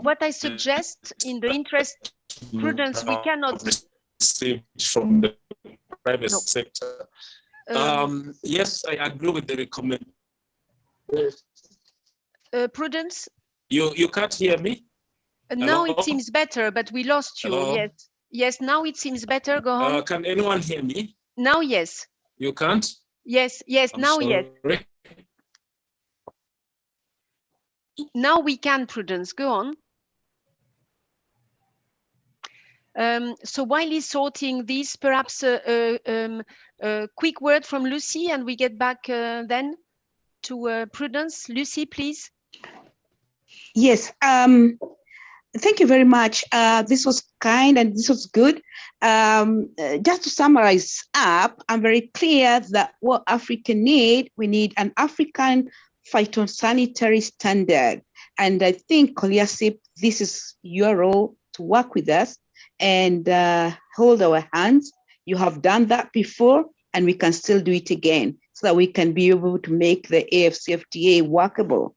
What I suggest, in the interest, Prudence, we cannot receive from the private sector. Yes, I agree with the recommendation. Prudence, you can't hear me? Now it seems better, but we lost you. Hello? Yes, now it seems better. Go on. Can anyone hear me? Now, yes. You can't? Yes, now, sorry. Yes. Now we can, Prudence. Go on. So while he's sorting this, perhaps a quick word from Lucy, and we get back then to Prudence. Lucy, please. Yes. Thank you very much. This was kind and this was good. Just to summarize up, I'm very clear that what Africa need, we need an African phytosanitary standard. And I think, COLEACP, this is your role to work with us and hold our hands. You have done that before, and we can still do it again so that we can be able to make the AfCFTA workable.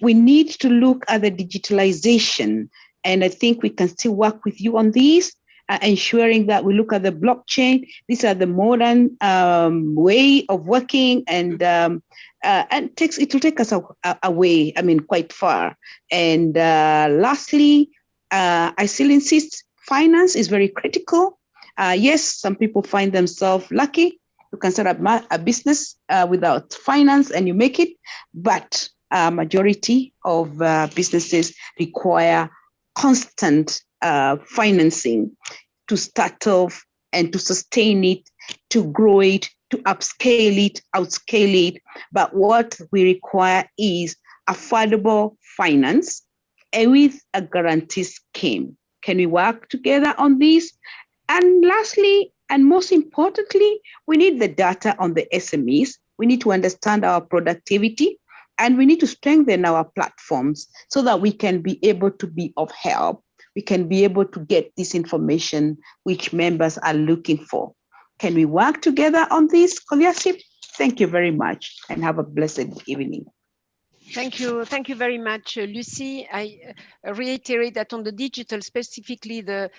We need to look at the digitalization, and I think we can still work with you on these, ensuring that we look at the blockchain. These are the modern way of working, and it will take us away, quite far. And lastly, I still insist, finance is very critical. Yes, some people find themselves lucky. You can start a business without finance and you make it, but majority of businesses require constant financing to start off and to sustain it, to grow it, to upscale it, outscale it. But what we require is affordable finance and with a guarantee scheme. Can we work together on this? And lastly, and most importantly, we need the data on the SMEs. We need to understand our productivity, and we need to strengthen our platforms so that we can be able to be of help. We can be able to get this information which members are looking for. Can we work together on this, COLEACP? Thank you very much and have a blessed evening. Thank you very much, Lucy. I reiterate that on the digital, specifically the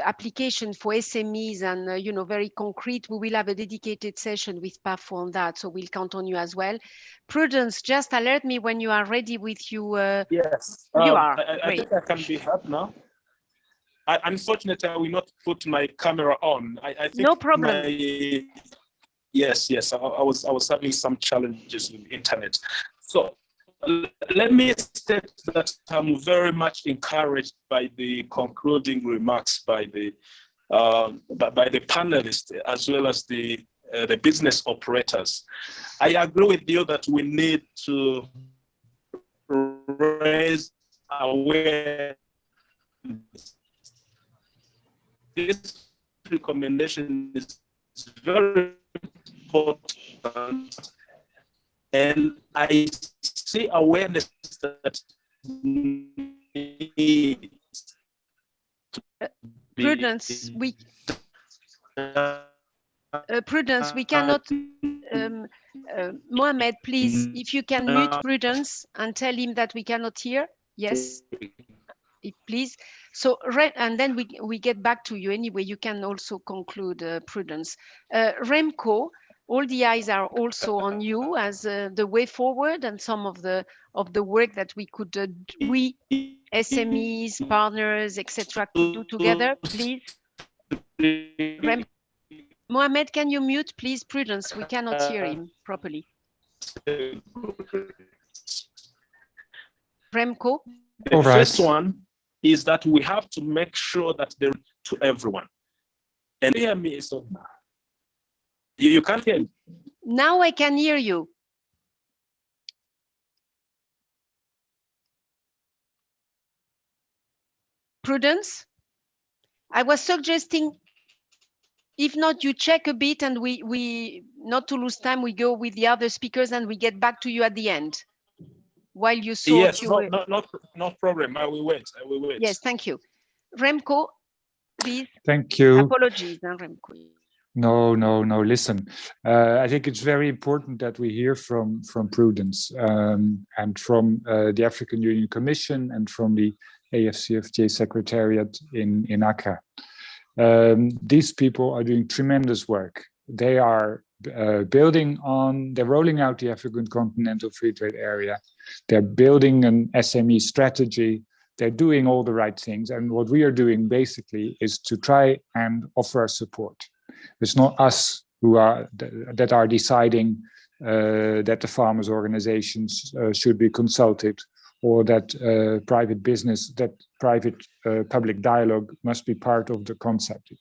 application for SMEs and very concrete, we will have a dedicated session with PAFO on that, so we'll count on you as well. Prudence, just alert me when you are ready with you. Yes, you are. I think I can be heard now. Unfortunately, I will not put my camera on. I think no problem. Yes, I was having some challenges with internet. So let me state that I'm very much encouraged by the concluding remarks by the panelists as well as the business operators. I agree with you that we need to raise awareness. This recommendation is very important, and I see awareness that needs Prudence, Prudence, we cannot. Mohamed, please, if you can mute Prudence and tell him that we cannot hear. Yes, please. So, and then we get back to you anyway. You can also conclude, Prudence. Remco, all the eyes are also on you as the way forward and some of the work that we could, we SMEs, partners, etc., could do together. Please, Mohamed, can you mute, please? Prudence, we cannot hear him properly. Remco? The first one is that we have to make sure that they're to everyone. And hear me, so you can't hear me. Now I can hear you. Prudence, I was suggesting, if not, you check a bit and we not to lose time, we go with the other speakers and we get back to you at the end while you sort. Yes, no problem. I will wait. Yes, thank you. Remco, please. Thank you. Apologies, Remco. No, listen. I think it's very important that we hear from Prudence and from the African Union Commission and from the AfCFTA Secretariat in Accra. These people are doing tremendous work. They are rolling out the African Continental Free Trade Area. They're building an SME strategy. They're doing all the right things. And what we are doing basically is to try and offer our support. It's not us that are deciding that the farmers' organizations should be consulted, or that public dialogue must be part of the concept.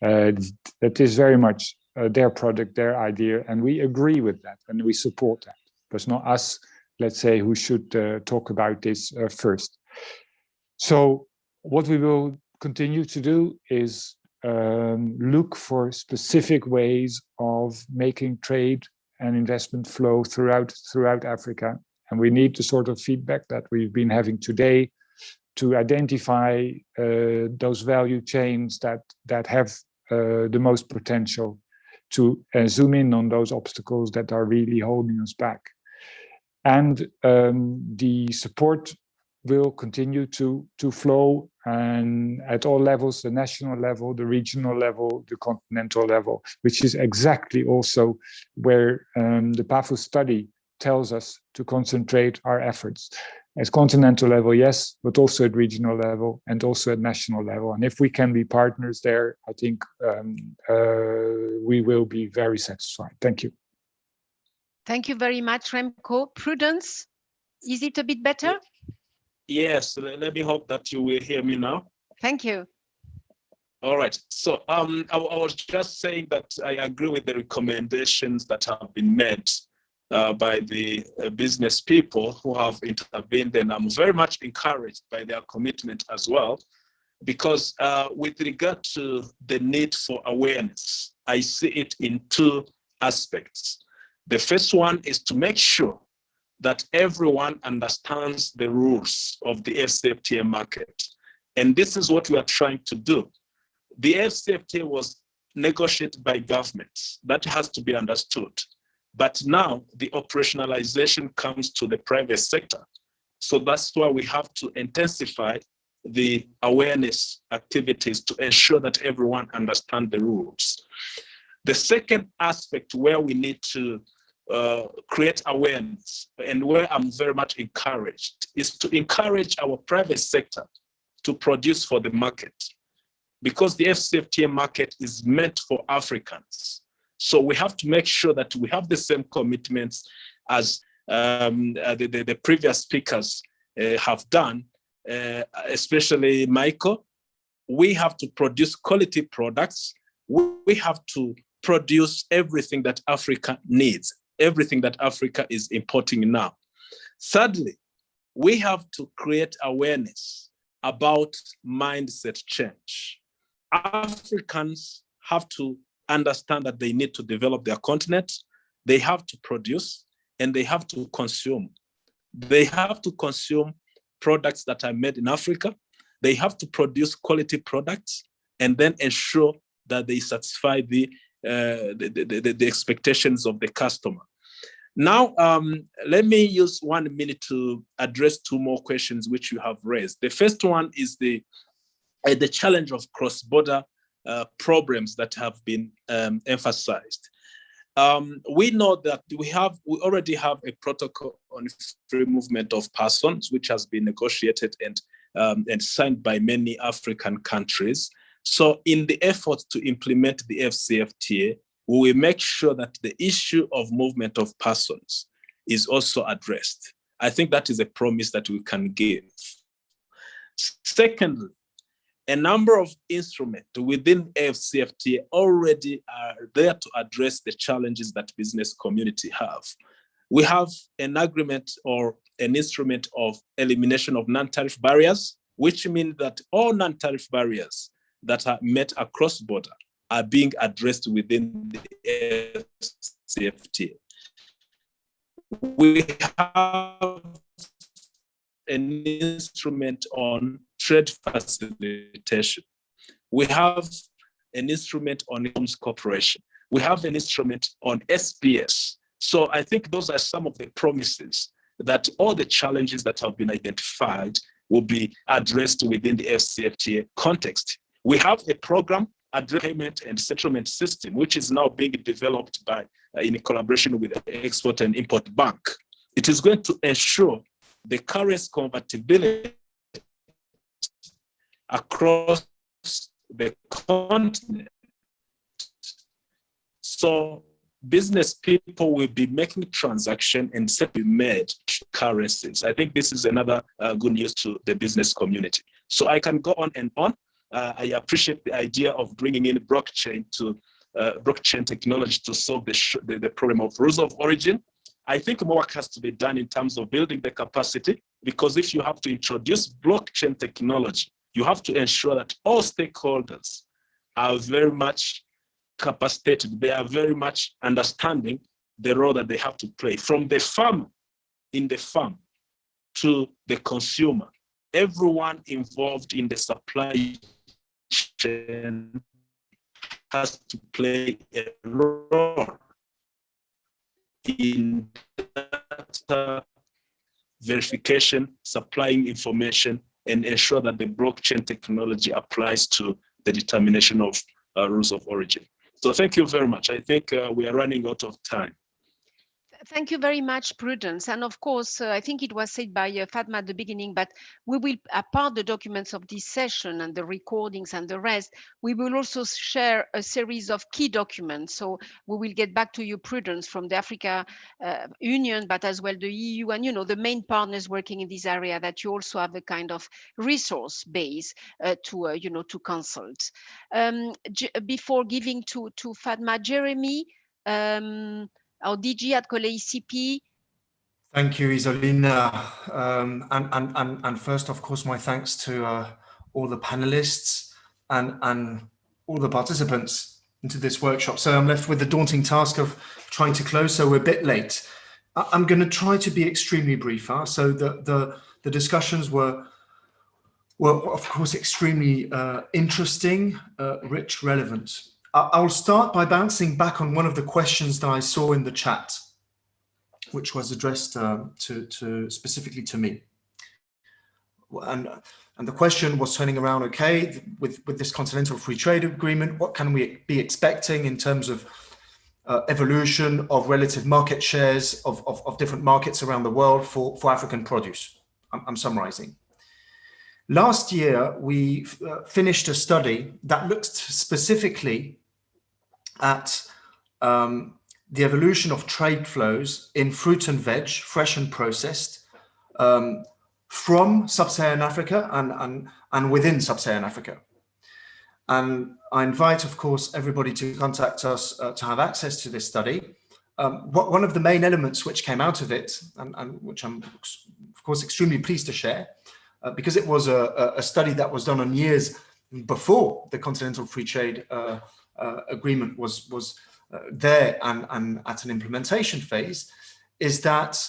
That is very much their product, their idea, and we agree with that and we support that. But it's not us, let's say, who should talk about this first. So what we will continue to do is look for specific ways of making trade and investment flow throughout Africa. And we need the sort of feedback that we've been having today to identify those value chains that have the most potential, to zoom in on those obstacles that are really holding us back. And the support will continue to flow, and at all levels, the national level, the regional level, the continental level, which is exactly also where the PAFO study tells us to concentrate our efforts. At continental level, yes, but also at regional level and also at national level. And if we can be partners there, I think we will be very satisfied. Thank you. Thank you very much, Remco. Prudence, is it a bit better? Yes, let me hope that you will hear me now. Thank you. All right. So I was just saying that I agree with the recommendations that have been made by the business people who have intervened, and I'm very much encouraged by their commitment as well, because with regard to the need for awareness, I see it in two aspects. The first one is to make sure that everyone understands the rules of the AfCFTA market. And this is what we are trying to do. The AfCFTA was negotiated by governments. That has to be understood. But now the operationalization comes to the private sector. So that's why we have to intensify the awareness activities to ensure that everyone understands the rules. The second aspect where we need to create awareness, and where I'm very much encouraged, is to encourage our private sector to produce for the market, because the AfCFTA market is meant for Africans. So we have to make sure that we have the same commitments as the previous speakers have done, especially Michael. We have to produce quality products. We have to produce everything that Africa needs, everything that Africa is importing now. Thirdly, we have to create awareness about mindset change. Africans have to understand that they need to develop their continent, they have to produce, and they have to consume. They have to consume products that are made in Africa. They have to produce quality products and then ensure that they satisfy the expectations of the customer. Now, let me use 1 minute to address 2 more questions which you have raised. The first one is the challenge of cross-border problems that have been emphasized. We know that we already have a protocol on free movement of persons, which has been negotiated and signed by many African countries. So in the effort to implement the AfCFTA, we will make sure that the issue of movement of persons is also addressed. I think that is a promise that we can give. Secondly, a number of instruments within AfCFTA already are there to address the challenges that business community have. We have an agreement or an instrument of elimination of non-tariff barriers, which means that all non-tariff barriers that are met across border are being addressed within the AfCFTA. We have an instrument on trade facilitation. We have an instrument on economic cooperation. We have an instrument on SPS. So I think those are some of the promises that all the challenges that have been identified will be addressed within the AfCFTA context. We have a program, a payment and settlement system, which is now being developed by in collaboration with the Export and Import Bank. It is going to ensure the currency convertibility across the continent. So business people will be making transactions and be made currencies. I think this is another good news to the business community. So I can go on and on. I appreciate the idea of bringing in blockchain technology to solve the problem of rules of origin. I think more work has to be done in terms of building the capacity, because if you have to introduce blockchain technology, you have to ensure that all stakeholders are very much capacitated. They are very much understanding the role that they have to play, from the farmer in the farm to the consumer. Everyone involved in the supply chain has to play a role in data verification, supplying information, and ensure that the blockchain technology applies to the determination of rules of origin. So thank you very much. I think we are running out of time. Thank you very much, Prudence. And of course, I think it was said by Fatma at the beginning, but we will, apart the documents of this session and the recordings and the rest, we will also share a series of key documents. So we will get back to you, Prudence, from the Africa Union, but as well the EU and, you know, the main partners working in this area, that you also have a kind of resource base to consult. Before giving to Fatma, Jeremy, our DG at COLEACP. Thank you, Isolina. And first, of course, my thanks to all the panelists and all the participants into this workshop. So I'm left with the daunting task of trying to close, so we're a bit late. I'm going to try to be extremely brief. So the discussions were of course, extremely interesting, rich, relevant. I'll start by bouncing back on one of the questions that I saw in the chat, which was addressed specifically to me. And the question was turning around, okay, with this Continental Free Trade Agreement, what can we be expecting in terms of evolution of relative market shares of different markets around the world for African produce? I'm summarizing. Last year, we finished a study that looked specifically at the evolution of trade flows in fruit and veg, fresh and processed, from Sub-Saharan Africa and within Sub-Saharan Africa. And I invite, of course, everybody to contact us to have access to this study. One of the main elements which came out of it, and which I'm of course, extremely pleased to share, because it was a study that was done on years before the Continental Free Trade Agreement was there and at an implementation phase, is that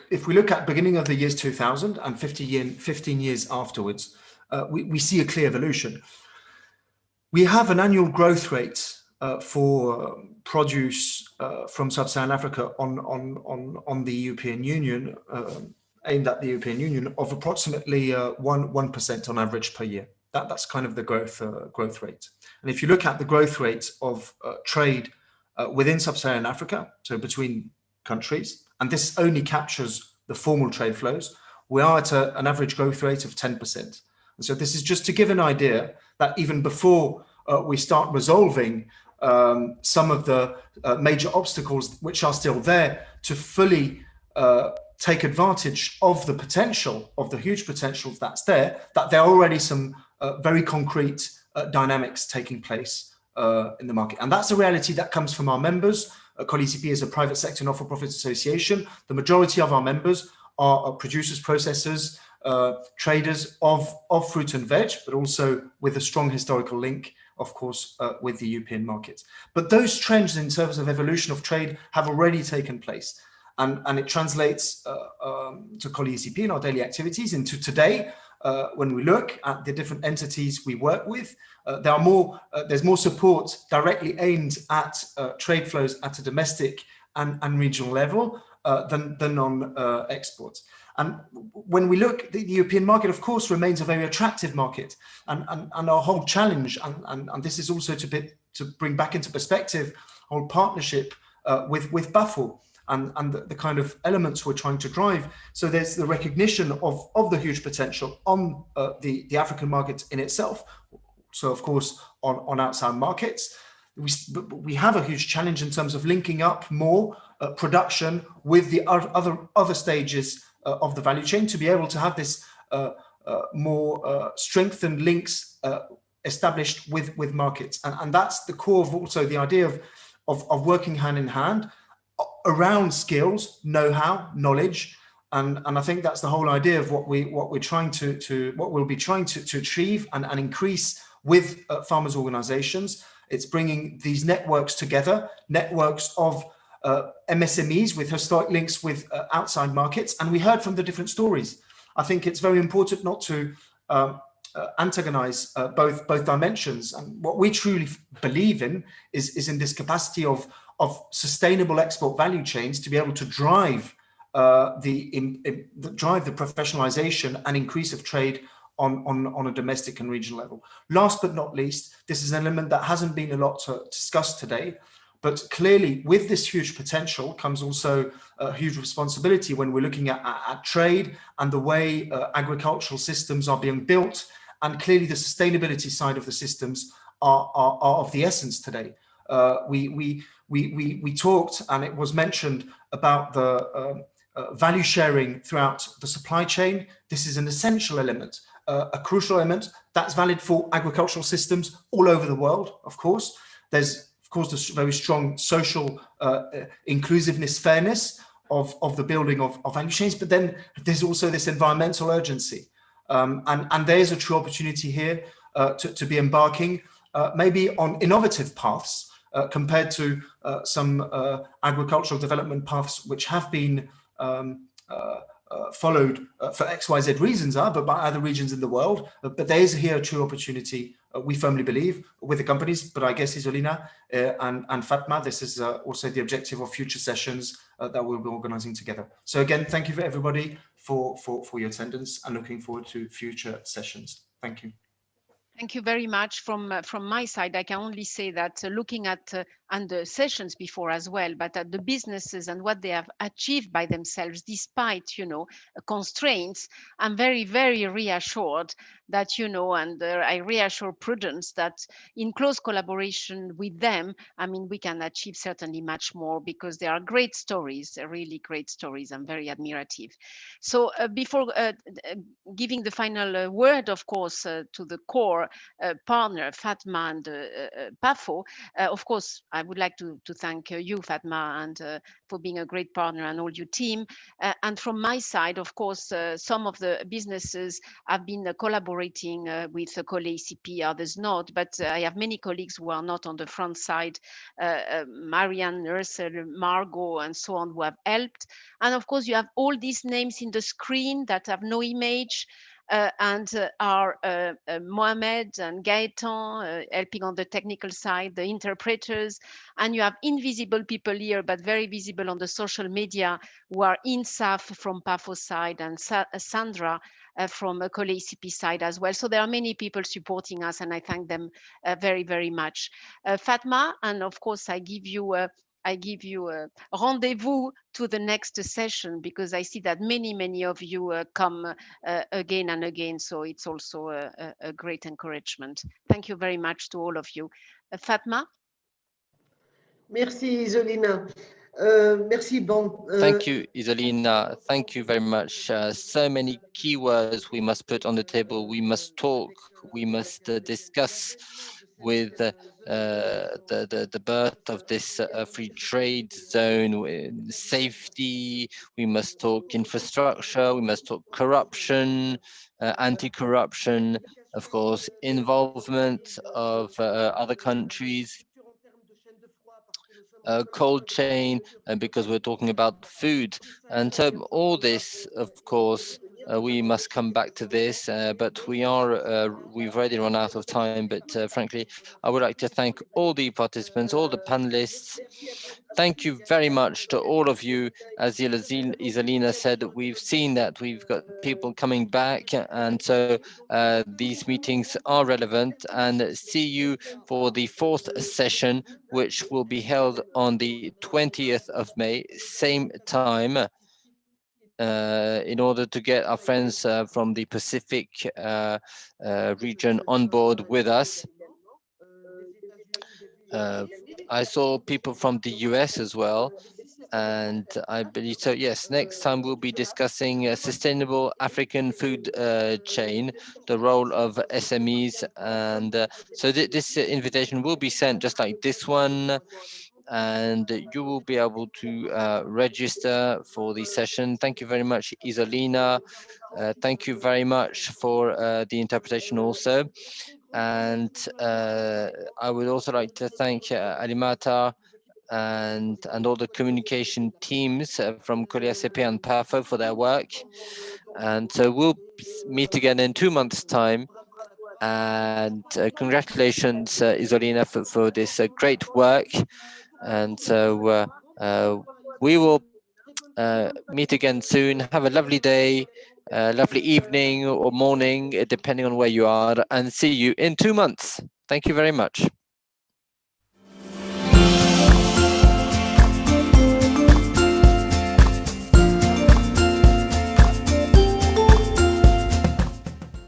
if we look at beginning of the years 2000 and 15 years afterwards, we see a clear evolution. We have an annual growth rate for produce from Sub-Saharan Africa on the European Union, aimed at the European Union, of approximately 1% on average per year. That's kind of the growth rate. And if you look at the growth rate of trade within Sub-Saharan Africa, so between countries, and this only captures the formal trade flows, we are at an average growth rate of 10%. And so this is just to give an idea that even before we start resolving some of the major obstacles which are still there to fully take advantage of the potential, of the huge potential that's there, that there are already some very concrete dynamics taking place in the market. And that's a reality that comes from our members. COLEACP is a private sector not-for-profit association. The majority of our members are producers, processors, traders of fruit and veg, but also with a strong historical link, of course, with the European markets. But those trends in terms of evolution of trade have already taken place. And it translates to COLEACP in our daily activities into today. When we look at the different entities we work with, there's more support directly aimed at trade flows at a domestic and regional level than on exports. And when we look, the European market, of course, remains a very attractive market. And our whole challenge, and this is also to bring back into perspective our partnership with PAFO and the kind of elements we're trying to drive. So there's the recognition of the huge potential on the African market in itself. So of course, on outside markets, we have a huge challenge in terms of linking up more production with the other stages of the value chain to be able to have this more strengthened links established with markets. And that's the core of also the idea of working hand in hand around skills, know-how, knowledge, and I think that's the whole idea of what we'll be trying to achieve and increase with farmers' organizations. It's bringing these networks together, networks of MSMEs with historic links with outside markets, and we heard from the different stories. I think it's very important not to antagonize both dimensions, and what we truly believe in is in this capacity of sustainable export value chains to be able to drive the professionalization and increase of trade on a domestic and regional level. Last but not least, this is an element that hasn't been a lot discussed today, but clearly with this huge potential comes also a huge responsibility when we're looking at trade and the way agricultural systems are being built, and clearly the sustainability side of the systems are of the essence today. We talked, and it was mentioned, about the value sharing throughout the supply chain. This is an essential element, a crucial element that's valid for agricultural systems all over the world, of course. There's, of course, this very strong social inclusiveness, fairness of the building of value chains, but then there's also this environmental urgency. And there's a true opportunity here to be embarking maybe on innovative paths compared to some agricultural development paths which have been followed for XYZ reasons, but by other regions in the world. But there is here a true opportunity, we firmly believe, with the companies. But I guess, Isolina and Fatma, this is also the objective of future sessions that we'll be organizing together. So again, thank you for everybody for your attendance, and looking forward to future sessions. Thank you. Thank you very much. From my side, I can only say that looking at and the sessions before as well, but at the businesses and what they have achieved by themselves, despite constraints, I'm very, very reassured that you know, and I reassure Prudence that in close collaboration with them, I mean, we can achieve certainly much more, because there are great stories, really great stories. I'm very admirative. So before giving the final word, of course, to the core partner, FATMA and PAFO, of course, I would like to thank you, FATMA, and for being a great partner, and all your team. And from my side, of course, some of the businesses have been collaborating with COLEACP, others not, but I have many colleagues who are not on the front side, Marianne, Ursula, Margot, and so on, who have helped. And of course, you have all these names in the screen that have no image, and are Mohamed and Gaëtan helping on the technical side, the interpreters, and you have invisible people here, but very visible on the social media, who are INSAF from PAFO side, and Sandra from a COLEACP side as well. So there are many people supporting us, and I thank them very, very much. Fatma, and of course, I give you a rendezvous to the next session, because I see that many of you come again and again. So it's also a great encouragement. Thank you very much to all of you. Fatma? Merci, Isolina. Merci, bon. Thank you, Isolina. Thank you very much. So many keywords we must put on the table. We must talk. We must discuss with the birth of this free trade zone, safety. We must talk infrastructure. We must talk corruption, anti-corruption, of course, involvement of other countries, cold chain, because we're talking about food. And so all this, of course, we must come back to this, but we've already run out of time. But frankly, I would like to thank all the participants, all the panelists. Thank you very much to all of you. As Isolina said, we've seen that we've got people coming back, and so these meetings are relevant. And see you for the 4th session, which will be held on the 20th of May, same time, in order to get our friends from the Pacific region on board with us. I saw people from the US as well, and I believe so. Yes, next time we'll be discussing a sustainable African food chain, the role of SMEs, and so this invitation will be sent just like this one, and you will be able to register for the session. Thank you very much, Isolina. Thank you very much for the interpretation also. And I would also like to thank Alimata and all the communication teams from COLEACP and PAFO for their work. And so we'll meet again in 2 months' time. And congratulations, Isolina, for this great work. And so we will meet again soon. Have a lovely day, lovely evening or morning, depending on where you are, and see you in 2 months. Thank you very much.